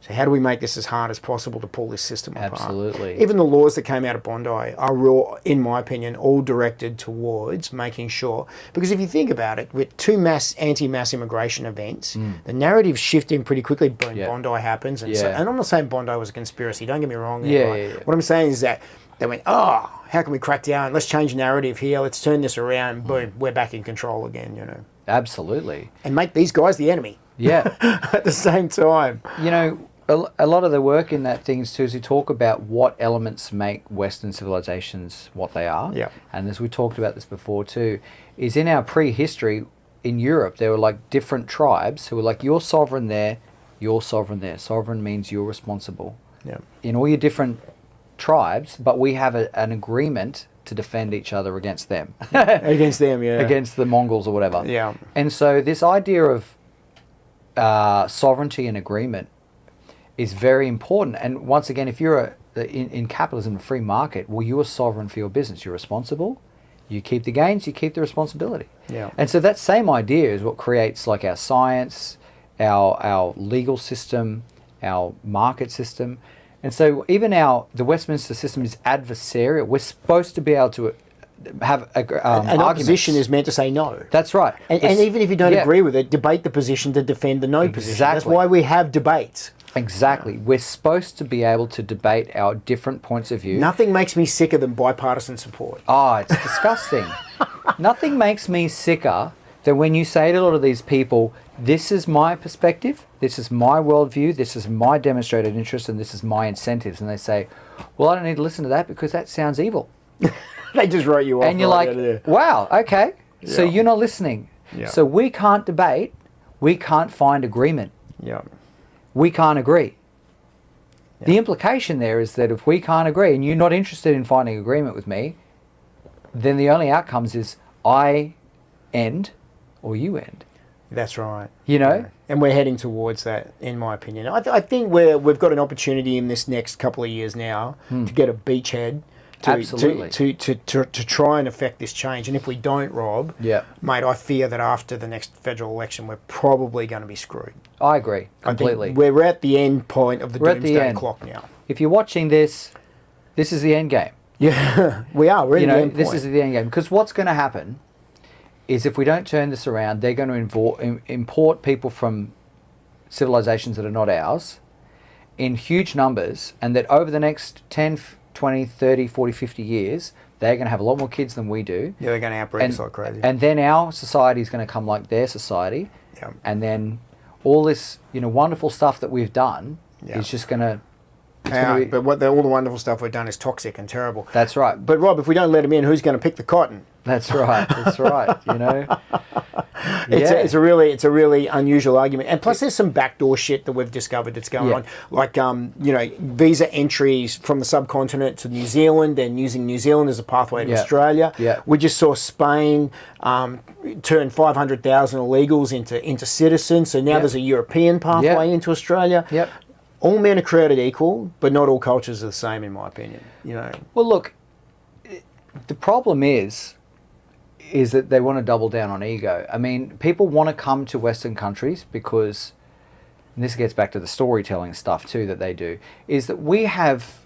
So how do we make this as hard as possible to pull this system apart? Absolutely. Even the laws that came out of Bondi are, in my opinion, all directed towards making sure, because if you think about it, with two anti-mass immigration events, the narrative's shifting pretty quickly. Boom, Bondi happens. And I'm not saying Bondi was a conspiracy, don't get me wrong. What I'm saying is that they went, how can we crack down? Let's change narrative here. Let's turn this around. Boom, we're back in control again, Absolutely. And make these guys the enemy. At the same time. A lot of the work in that thing too is to talk about what elements make Western civilizations what they are. And as we talked about this before too, is in our prehistory in Europe, there were like different tribes who were like, you're sovereign there, you're sovereign there. Sovereign means you're responsible. In all your different tribes, but we have an agreement to defend each other against them. Against them, Against the Mongols or whatever. And so this idea of sovereignty and agreement is very important. And once again, if you're in capitalism, a free market, well, you're sovereign for your business. You're responsible You keep the gains, you keep the responsibility. Yeah. And so that same idea is what creates like our science, our legal system, our market system. And so even the Westminster system is adversarial. We're supposed to be able to have an opposition is meant to say no. That's right. And even if you don't agree with it, debate the position to defend the no position. That's why we have debates. Exactly. We're supposed to be able to debate our different points of view. Nothing makes me sicker than bipartisan support. Oh, it's disgusting. Nothing makes me sicker than when you say to a lot of these people, this is my perspective, this is my worldview, this is my demonstrated interest, and this is my incentives. And they say, well, I don't need to listen to that because that sounds evil. They just wrote you off. And you're like, wow, okay. So you're not listening. Yeah. So we can't debate. We can't find agreement. Yeah. We can't agree. Yeah. The implication there is that if we can't agree and you're not interested in finding agreement with me, then the only outcomes is I end or you end. That's right. You know? Yeah. And we're heading towards that, in my opinion. I think we've got an opportunity in this next couple of years now to get a beachhead to try and affect this change. And if we don't, Rob, mate, I fear that after the next federal election, we're probably going to be screwed. I agree completely. I think we're at the end point of the doomsday clock now. If you're watching this, this is the end game. Yeah, we are. We're in the end point. This is the end game. Because what's going to happen is if we don't turn this around, they're going to import people from civilizations that are not ours in huge numbers, and that over the next 10, 20, 30, 40, 50 years, they're going to have a lot more kids than we do. Yeah, they're going to outbreed us like crazy. And then our society is going to come like their society. Yeah. And then all this, wonderful stuff that we've done is just going to... But all the wonderful stuff we've done is toxic and terrible. That's right. But Rob, if we don't let them in, who's going to pick the cotton? That's right. That's right. It's a really unusual argument, and plus there's some backdoor shit that we've discovered that's going on, like visa entries from the subcontinent to New Zealand, and using New Zealand as a pathway to Australia. Yeah. We just saw Spain turn 500,000 illegals into citizens, so now there's a European pathway into Australia. Yep. All men are created equal, but not all cultures are the same, in my opinion. Well, look, the problem is that they want to double down on ego. I mean, people want to come to Western countries because, and this gets back to the storytelling stuff too that they do, is that we have,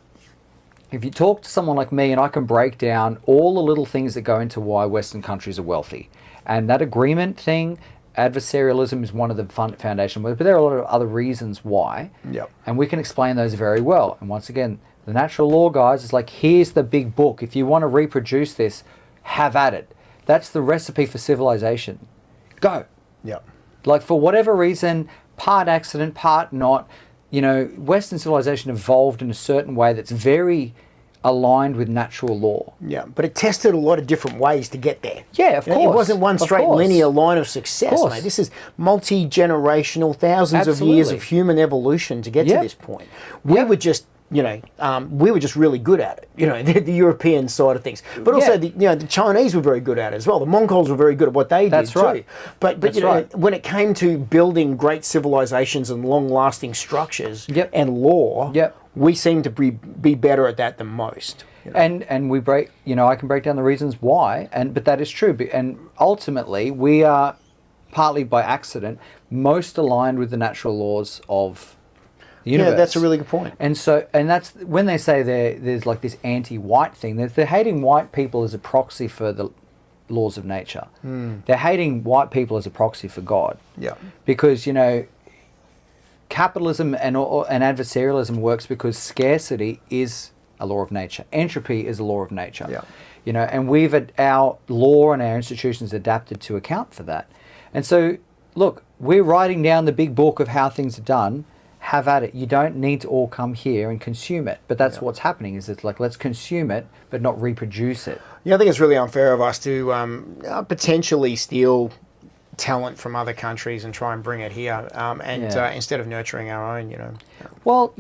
if you talk to someone like me and I can break down all the little things that go into why Western countries are wealthy, and that agreement thing, adversarialism is one of the foundation, but there are a lot of other reasons why. Yep. And we can explain those very well. And once again, the natural law guys is like, here's the big book. If you want to reproduce this, have at it. That's the recipe for civilization. Go. Yeah. Like, for whatever reason, part accident, part not, Western civilization evolved in a certain way that's very aligned with natural law. Yeah, but it tested a lot of different ways to get there. Yeah, of course. It wasn't one straight linear line of success, mate. This is multi-generational, thousands of years of human evolution to get to this point. We were just, we were just really good at it. The European side of things, but also the Chinese were very good at it as well. The Mongols were very good at what they did too. But when it came to building great civilizations and long-lasting structures and law, we seem to be better at that than most. And we break, I can break down the reasons why, but that is true. And ultimately, we are partly by accident most aligned with the natural laws of the universe. Yeah, that's a really good point. And that's when they say there's like this anti-white thing. They're hating white people as a proxy for the laws of nature. They're hating white people as a proxy for God. Yeah. Because capitalism and adversarialism works because scarcity is a law of nature. Entropy is a law of nature. Yeah. And our law and our institutions adapted to account for that. And so, look, we're writing down the big book of how things are done. Have at it. You don't need to all come here and consume it. But that's what's happening, is it's like, let's consume it, but not reproduce it. Yeah, I think it's really unfair of us to potentially steal talent from other countries and try and bring it here, instead of nurturing our own, Well,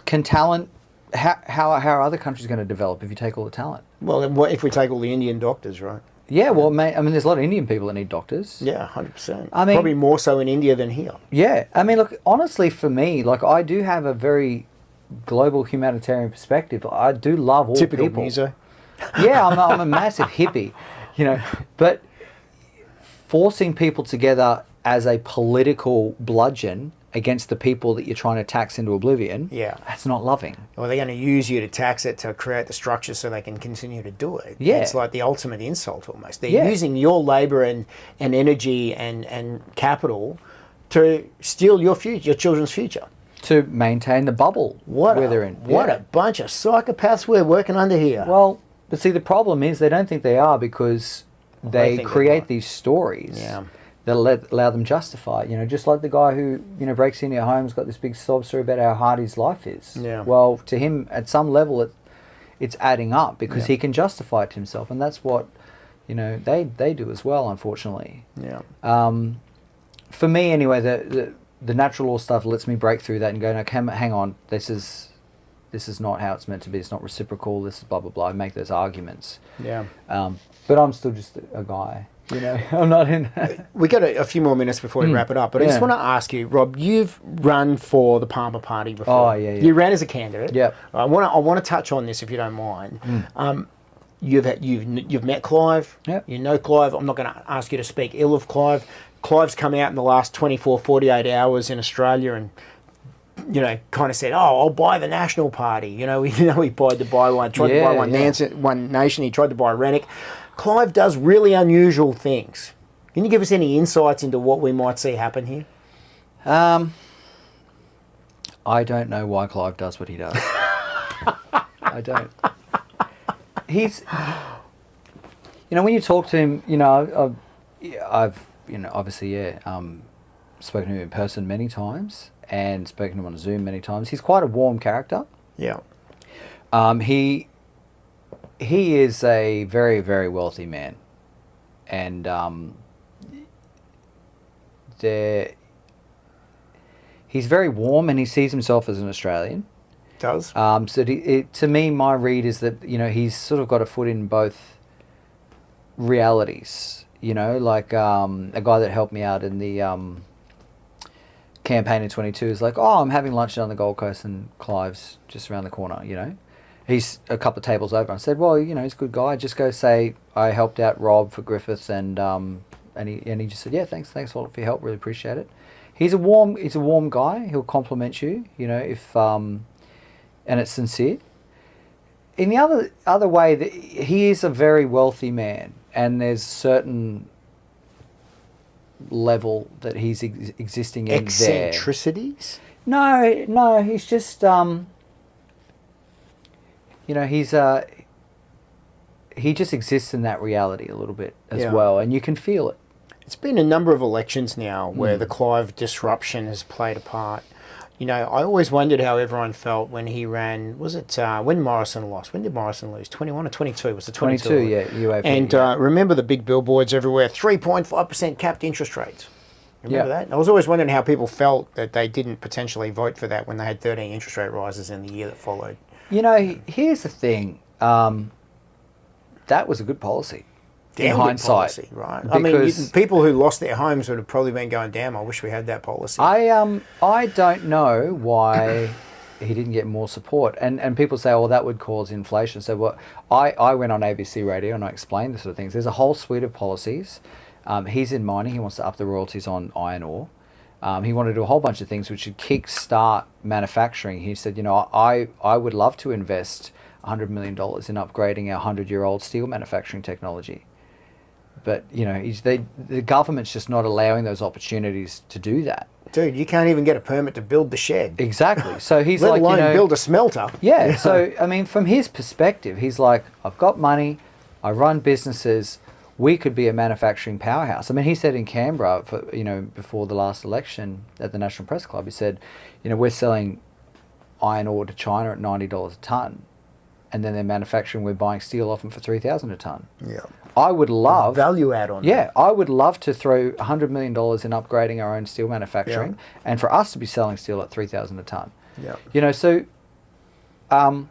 can talent, how are other countries going to develop if you take all the talent? Well, if we take all the Indian doctors, right? Yeah, well, there's a lot of Indian people that need doctors. Yeah, 100%. Probably more so in India than here. Yeah, look, honestly, for me, I do have a very global humanitarian perspective. I do love all Typical people. muso. Yeah, I'm a massive hippie, you know, but forcing people together as a political bludgeon against the people that you're trying to tax into oblivion, Yeah. that's not loving. Or they're going to use you to tax it to create the structure so they can continue to do it. Yeah. It's like the ultimate insult almost. They're Yeah. using your labour and energy and capital to steal your future, your children's future. To maintain the bubble where they're in. What Yeah. a bunch of psychopaths we're working under here. Well, but see, the problem is they don't think they are because they think they're create not. these stories Yeah. that allow them justify it. You know, just like the guy who, you know, breaks into your home, has got this big sob story about how hard his life is. Yeah. Well, to him, at some level, it's adding up because he can justify it to himself, and that's what, you know, they do as well, unfortunately. Yeah. For me, anyway, the natural law stuff lets me break through that and go, no, hang on, this is not how it's meant to be. It's not reciprocal. This is blah blah blah. I make those arguments. Yeah. But I'm still just a guy. You know, I'm not in. We got a few more minutes before we wrap it up, but I just Yeah. want to ask you, Rob. You've run for the Palmer Party before. Oh, yeah, yeah. You ran as a candidate. Yep. I want to touch on this if you don't mind. You've met Clive. Yep. You know Clive. I'm not going to ask you to speak ill of Clive. Clive's come out in the last 24, 48 hours in Australia and, you know, kind of said, "Oh, I'll buy the National Party." You know, he tried to buy one. Tried to buy One Nation. He tried to buy Rennick. Clive does really unusual things. Can you give us any insights into what we might see happen here? I don't know why Clive does what he does. I don't. He's, you know, when you talk to him, you know, I've you know, obviously, spoken to him in person many times and spoken to him on Zoom many times. He's quite a warm character. Yeah. He is a very, very wealthy man, and he's very warm, and he sees himself as an Australian. Does. So to me, my read is that, you know, he's sort of got a foot in both realities. You know, like a guy that helped me out in the campaign in 22 is like, "Oh, I'm having lunch down the Gold Coast and Clive's just around the corner," you know. He's a couple of tables over. I said, "Well, you know, he's a good guy. Just go say I helped out Rob for Griffith," and he just said, "Yeah, thanks a lot for your help. Really appreciate it." He's a warm guy. He'll compliment you, you know, if and it's sincere. In the other way, he is a very wealthy man, and there's certain level that he's existing in there. Eccentricities? No, he's just you know, he just exists in that reality a little bit as well, and you can feel it. It's been a number of elections now where the Clive disruption has played a part. You know, I always wondered how everyone felt when he ran. Was it when Morrison lost? When did Morrison lose? 21 or 22? Was it 22? 22, yeah. UAP, and remember the big billboards everywhere, 3.5% capped interest rates. Remember that? I was always wondering how people felt that they didn't potentially vote for that when they had 13 interest rate rises in the year that followed. You know, here's the thing. That was a good policy. Damn in good hindsight, policy, right? I mean, people who lost their homes would have probably been going, "Damn, I wish we had that policy." I don't know why he didn't get more support, and people say, "Oh, that would cause inflation." So, what I went on ABC Radio and I explained this sort of things. There's a whole suite of policies. He's in mining. He wants to up the royalties on iron ore. He wanted to do a whole bunch of things which should kick-start manufacturing. He said, "You know, I would love to invest $100 million in upgrading our 100-year-old steel manufacturing technology." But, you know, the government's just not allowing those opportunities to do that. Dude, you can't even get a permit to build the shed. Exactly. So he's Let like, alone you know, build a smelter. Yeah. So, I mean, from his perspective, he's like, I've got money, I run businesses, we could be a manufacturing powerhouse. I mean, he said in Canberra, before the last election at the National Press Club, he said, you know, we're selling iron ore to China at $90 a tonne, and then they're manufacturing, we're buying steel off them for $3,000 a tonne. Yeah. I would love value add on. Yeah, I would love to throw $100 million in upgrading our own steel manufacturing, and for us to be selling steel at $3,000 a tonne. Yeah. You know, so I've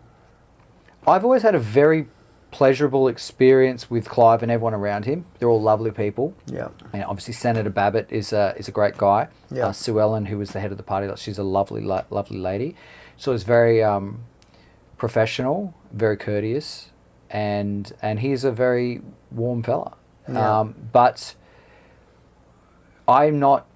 always had a very pleasurable experience with Clive and everyone around him. They're all lovely people. Yeah. And obviously Senator Babbitt is a great guy. Yeah. Sue Ellen, who was the head of the party, she's a lovely lady. So it's very professional, very courteous. and he's a very warm fella. Yeah. But I'm not.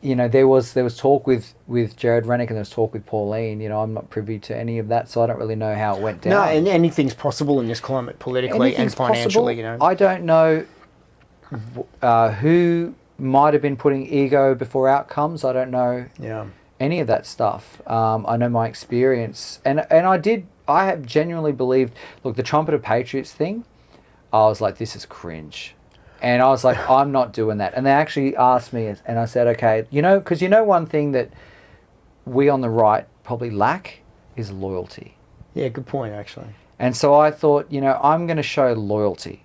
There was talk with Jared Rennick and there was talk with Pauline. I'm not privy to any of that, so I don't really know how it went down. No, and anything's possible in this climate, politically and financially. Possible. I don't know who might have been putting ego before outcomes. I don't know any of that stuff. I know my experience, and I have genuinely believed. Look, the Trumpet of Patriots thing, I was like, this is cringe. And I was like, I'm not doing that. And they actually asked me, and I said, okay, because one thing that we on the right probably lack is loyalty. Yeah, good point, actually. And so I thought, I'm going to show loyalty,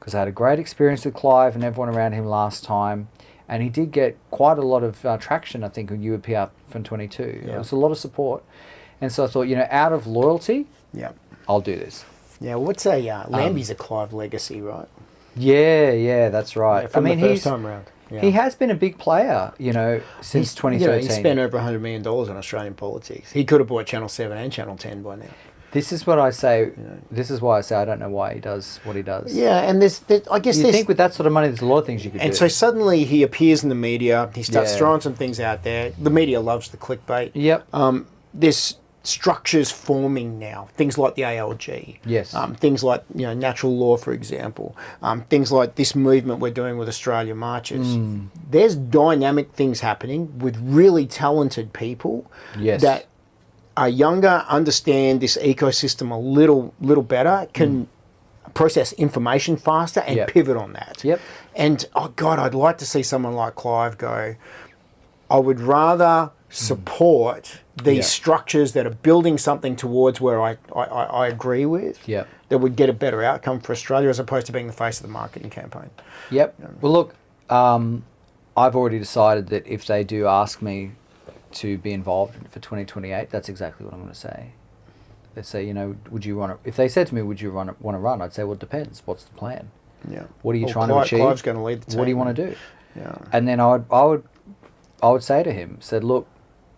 because I had a great experience with Clive and everyone around him last time. And he did get quite a lot of traction, I think, when you appeared up from 22. Yeah. There was a lot of support. And so I thought, out of loyalty, I'll do this. Yeah, what's Lambie's a Clive legacy, right? Yeah, that's right. Yeah, from the first time round. Yeah. He has been a big player, since 2013. He spent over $100 million on Australian politics. He could have bought Channel 7 and Channel 10 by now. This is what I say. This is why I say I don't know why he does what he does. Yeah, and I guess you think with that sort of money, there's a lot of things you could do. And so suddenly he appears in the media. He starts throwing some things out there. The media loves the clickbait. Yep. There's structures forming now. Things like the ALG. Yes. Things like natural law, for example. Things like this movement we're doing with Australia Marches. There's dynamic things happening with really talented people. Yes. That are younger, understand this ecosystem a little better, can process information faster and pivot on that. Yep. And oh God, I'd like to see someone like Clive go, I would rather support these structures that are building something towards where I agree with, that would get a better outcome for Australia, as opposed to being the face of the marketing campaign. Yep. Well, look, I've already decided that if they do ask me to be involved for 2028, that's exactly what I'm going to say. They say, would you want to? If they said to me, would you want to run? I'd say, well, it depends. What's the plan? Yeah. What are you trying to achieve? Clive's going to lead the team. What do you want to do? Yeah. And then I would say to him, look,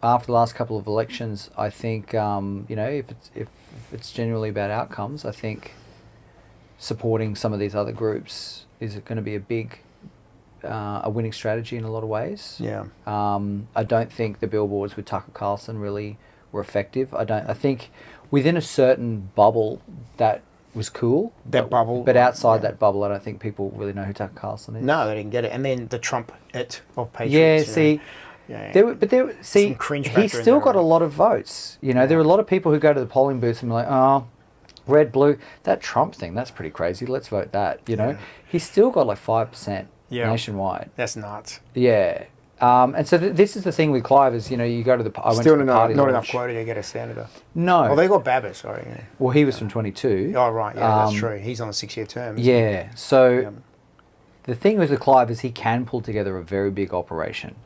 after the last couple of elections, I think if it's genuinely about outcomes, I think supporting some of these other groups is going to be a winning strategy in a lot of ways. Yeah. I don't think the billboards with Tucker Carlson really were effective. I think within a certain bubble that was cool. Bubble. But outside that bubble, I don't think people really know who Tucker Carlson is. No, they didn't get it. And then the Trumpet of Patriots. Yeah, see. He still got a lot of votes. There were a lot of people who go to the polling booths and be like, oh, red, blue, that Trump thing, that's pretty crazy. Let's vote that, He still got like 5% nationwide. That's nuts. Yeah. And so this is the thing with Clive is, you go to the... I went to the party not launch. enough quota to get a senator. No. Oh, they got Babbitt, sorry. Yeah. Well, he was from 22. Oh, right. Yeah, that's true. He's on a 6-year term. Yeah. So the thing with Clive is he can pull together a very big operation.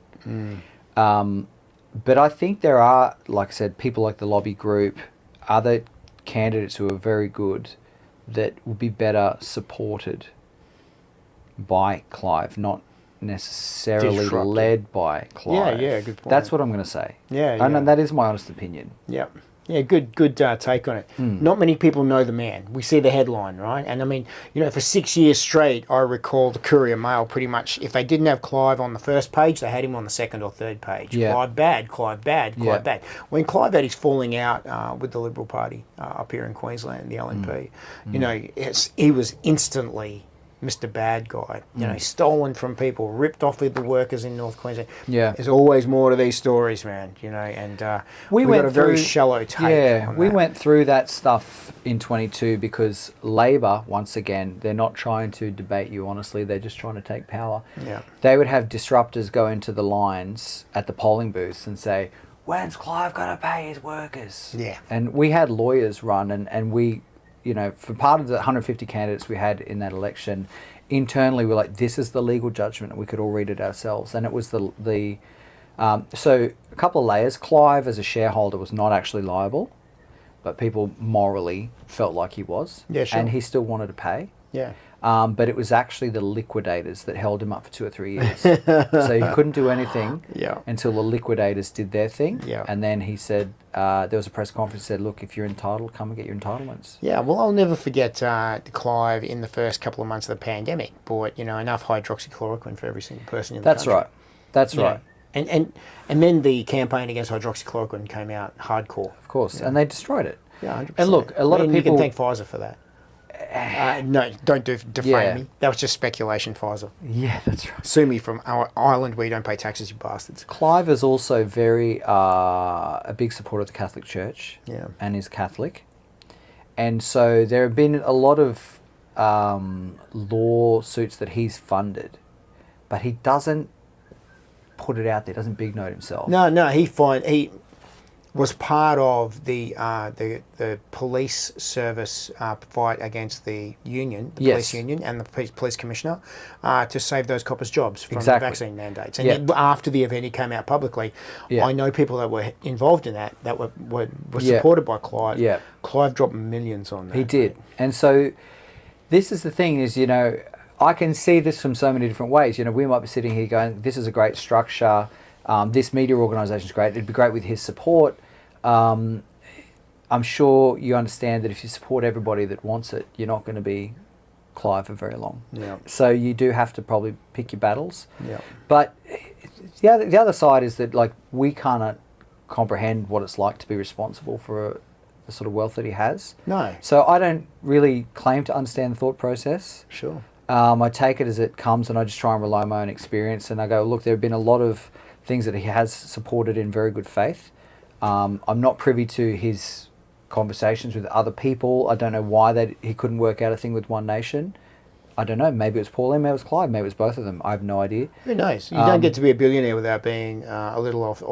But I think there are, like I said, people like the lobby group, other candidates who are very good that will be better supported by Clive, not necessarily led by Clive. Yeah, good point. That's what I'm going to say. Yeah. And that is my honest opinion. Yeah. Yeah, good take on it. Not many people know the man. We see the headline, right? And I mean, for 6 years straight, I recall the Courier Mail pretty much, if they didn't have Clive on the first page, they had him on the second or third page. Yeah. Clive bad, Clive bad, Clive bad. When Clive had his falling out with the Liberal Party up here in Queensland, the LNP, he was instantly Mr. Bad Guy, stolen from people, ripped off with the workers in North Queensland. Yeah. There's always more to these stories, man, and we got a very shallow take on we that. went through that stuff in 22 because Labor, once again, they're not trying to debate you honestly, they're just trying to take power. Yeah. They would have disruptors go into the lines at the polling booths and say, when's Clive going to pay his workers? Yeah. And we had lawyers run and we... for part of the 150 candidates we had in that election, internally we're like, this is the legal judgment, and we could all read it ourselves. And it was so a couple of layers. Clive, as a shareholder, was not actually liable, but people morally felt like he was. Yeah, sure. And he still wanted to pay. Yeah. But it was actually the liquidators that held him up for 2 or 3 years. So he couldn't do anything until the liquidators did their thing. Yeah. And then he said, there was a press conference that said, look, if you're entitled, come and get your entitlements. Yeah, well, I'll never forget Clive in the first couple of months of the pandemic bought, enough hydroxychloroquine for every single person in the country. Right. That's right. And then the campaign against hydroxychloroquine came out hardcore. Of course. Yeah. And they destroyed it. Yeah, 100%. And look, a lot of people... You can thank Pfizer for that. No, don't defame me. That was just speculation, Pfizer. Yeah, that's right. Sue me from our island where you don't pay taxes, you bastards. Clive is also very a big supporter of the Catholic Church and is Catholic. And so there have been a lot of lawsuits that he's funded, but he doesn't put it out there, doesn't big note himself. No, he was part of the police service fight against the union, the police union, and the police commissioner to save those coppers' jobs from the vaccine mandates. And then after the event, he came out publicly. I know people that were involved in that were supported by Clive. Yeah. Clive dropped millions on that. He did. And so this is the thing is, I can see this from so many different ways. We might be sitting here going, this is a great structure. This media organisation is great. It'd be great with his support. I'm sure you understand that if you support everybody that wants it, you're not going to be Clive for very long. Yeah. So you do have to probably pick your battles. Yeah. But the other side is that we can't comprehend what it's like to be responsible for the sort of wealth that he has. No. So I don't really claim to understand the thought process. Sure. I take it as it comes, and I just try and rely on my own experience. And I go, look, there have been a lot of things that he has supported in very good faith. I'm not privy to his conversations with other people. I don't know why he couldn't work out a thing with One Nation. I don't know. Maybe it was Pauline, maybe it was Clive, maybe it was both of them. I have no idea. Who knows? You don't get to be a billionaire without being a little off,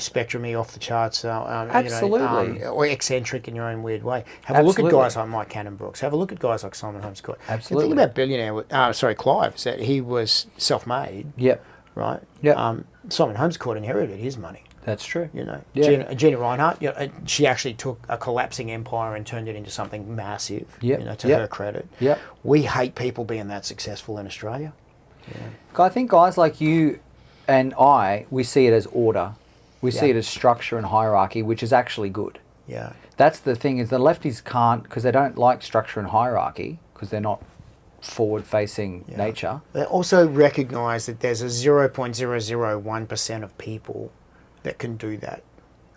spectrum-y, off the charts. Absolutely. Or eccentric in your own weird way. Have a look at guys like Mike Cannon-Brookes. Have a look at guys like Simon Holmes-Court. Absolutely. The thing about Clive is that he was self-made. Yep. Right? Yep. Simon Holmes-Court inherited his money. That's true. Gina Reinhardt, she actually took a collapsing empire and turned it into something massive. To her credit. Yep. We hate people being that successful in Australia. I think guys like you and we see it as order. We see it as structure and hierarchy, which is actually good. Yeah. That's the thing is the lefties can't, because they don't like structure and hierarchy, because they're not forward-facing nature. They also recognise that there's a 0.001% of people that can do that.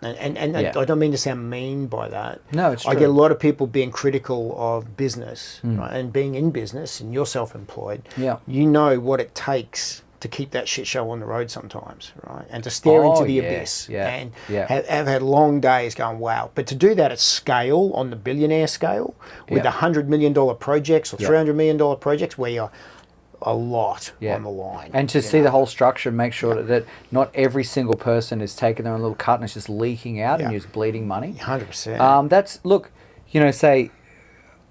And I don't mean to sound mean by that. No, it's true. I get a lot of people being critical of business, right? And being in business, and you're self-employed. Yeah. You know what it takes to keep that shit show on the road sometimes, right? And to stare into the abyss. And have had long days going, wow. But to do that at scale, on the billionaire scale, with $100 million projects or $300 million projects where you're a lot on the line. And to see the whole structure and make sure that not every single person is taking their own little cut and it's just leaking out and you're just bleeding money. 100%. Say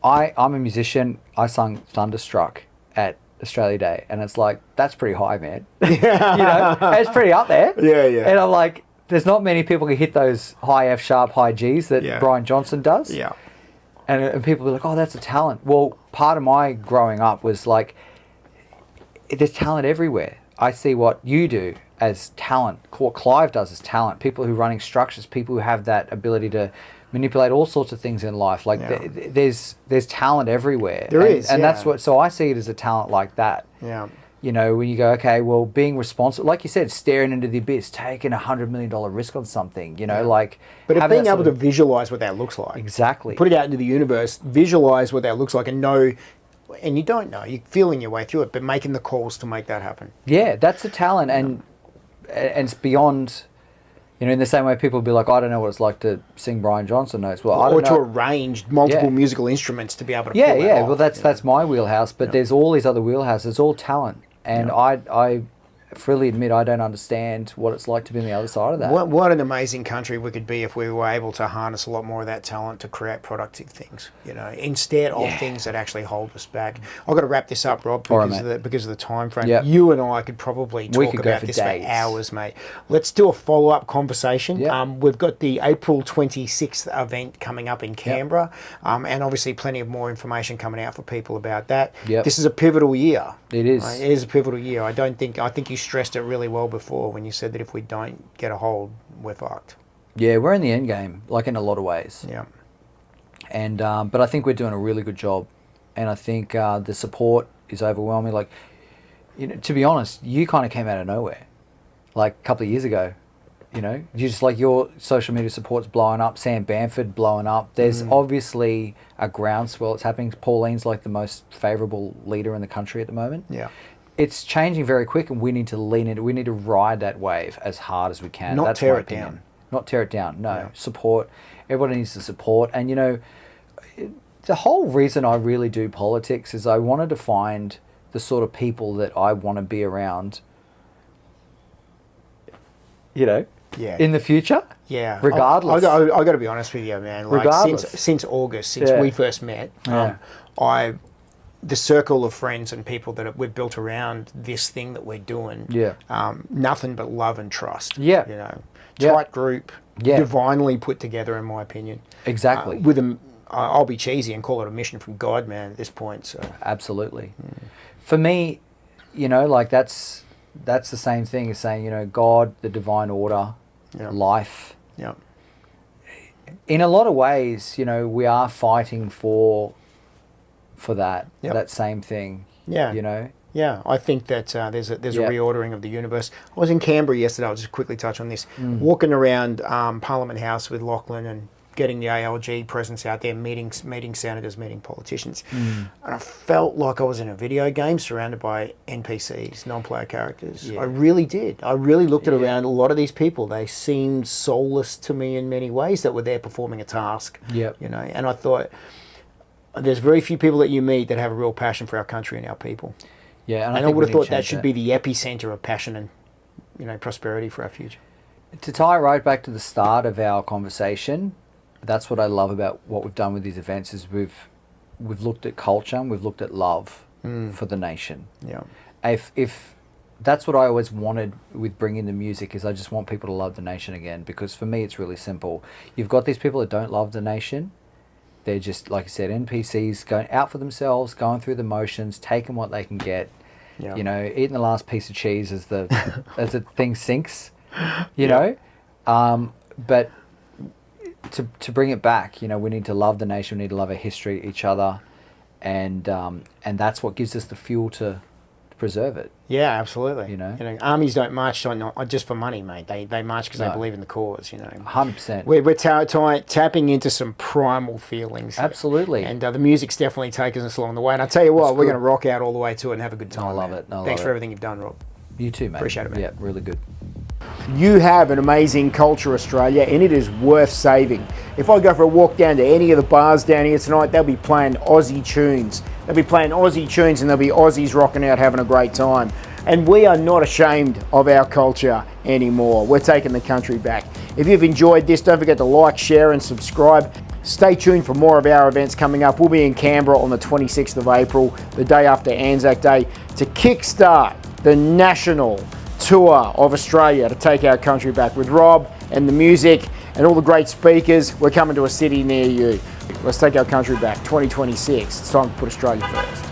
I'm a musician, I sung Thunderstruck at Australia Day, and it's like, that's pretty high, man. It's pretty up there. Yeah. And I'm like, there's not many people can hit those high F sharp, high Gs that Brian Johnson does. Yeah. And people are like, oh, that's a talent. Well, part of my growing up was like, there's talent everywhere. I see what you do as talent, what Clive does as talent, people who are running structures, people who have that ability to manipulate all sorts of things in life. There's talent everywhere. And that's what, so I see it as a talent like that. Yeah. When you go, okay, well, being responsible, like you said, staring into the abyss, taking $100 million risk on something, But being able to visualize what that looks like. Exactly. Put it out into the universe, visualize what that looks like, and know. And you don't know, you're feeling your way through it, but making the calls to make that happen. Yeah, that's a talent, and it's beyond, in the same way people will be like, I don't know what it's like to sing Brian Johnson notes. Well, I don't know. To arrange multiple musical instruments to be able to pull that off. Well, that's my wheelhouse, but there's all these other wheelhouses, it's all talent. And I freely admit I don't understand what it's like to be on the other side of that. What an amazing country we could be if we were able to harness a lot more of that talent to create productive things, instead of things that actually hold us back. I've got to wrap this up, Rob, because of the time frame. Yep. You and I could probably talk about this for hours, mate. Let's do a follow-up conversation. Yep. We've got the April 26th event coming up in Canberra, and obviously plenty of more information coming out for people about that. Yep. This is a pivotal year. It is. It is a pivotal year. I think you stressed it really well before when you said that if we don't get a hold, we're fucked. Yeah, we're in the end game, like in a lot of ways. Yeah. And but I think we're doing a really good job, and I think the support is overwhelming. Like, to be honest, you kind of came out of nowhere, like a couple of years ago. You just like your social media support's blowing up. Sam Bamford blowing up. There's obviously a groundswell. It's happening. Pauline's like the most favourable leader in the country at the moment. Yeah. It's changing very quick, and we need to lean into. We need to ride that wave as hard as we can. Not That's tear my it opinion. down. Not tear it down. No, Yeah. support. Everybody needs to support. And the whole reason I really do politics is I wanted to find the sort of people that I want to be around. Yeah. In the future. Yeah. Regardless. I got to be honest with you, man. Like Regardless. since August, since we first met, the circle of friends and people that we've built around this thing that we're doing. Yeah. Nothing but love and trust. Yeah. Tight group. Yeah. Divinely put together, in my opinion. Exactly. I'll be cheesy and call it a mission from God, man. At this point, so absolutely. For me, that's the same thing as saying, God, the divine order, life. Yeah. In a lot of ways, we are fighting for that same thing. Yeah. Yeah, I think that there's a reordering of the universe. I was in Canberra yesterday. I'll just quickly touch on this. Walking around Parliament House with Lachlan and getting the ALG presence out there, meeting senators, meeting politicians. And I felt like I was in a video game surrounded by NPCs, non-player characters. Yeah. I really did. I really looked at around a lot of these people. They seemed soulless to me in many ways, that were there performing a task. Yep. And I thought, there's very few people that you meet that have a real passion for our country and our people. Yeah, and I would have thought that should be the epicenter of passion and prosperity for our future. To tie right back to the start of our conversation, that's what I love about what we've done with these events is we've looked at culture and we've looked at love for the nation. Yeah. If that's what I always wanted with bringing the music, is I just want people to love the nation again, because for me it's really simple. You've got these people that don't love the nation. They're just, like I said, NPCs going out for themselves, going through the motions, taking what they can get. Yeah. Eating the last piece of cheese as the thing sinks. But to bring it back, we need to love the nation. We need to love our history, each other, and that's what gives us the fuel to preserve it. Yeah, absolutely. Armies don't march not just for money, mate. They march because they believe in the cause. 100%. We're tapping into some primal feelings. Absolutely. And the music's definitely taken us along the way. And I tell you what, we're going to rock out all the way to it and have a good time. I love it. Thanks for everything you've done, Rob. You too, mate. Appreciate it, mate. Yeah, really good. You have an amazing culture, Australia, and it is worth saving. If I go for a walk down to any of the bars down here tonight, they'll be playing Aussie tunes. They'll be playing Aussie tunes and there'll be Aussies rocking out having a great time. And we are not ashamed of our culture anymore. We're taking the country back. If you've enjoyed this, don't forget to like, share and subscribe. Stay tuned for more of our events coming up. We'll be in Canberra on the 26th of April, the day after Anzac Day, to kickstart the national tour of Australia to take our country back with Rob and the music and all the great speakers. We're coming to a city near you. Let's take our country back. 2026. It's time to put Australia first.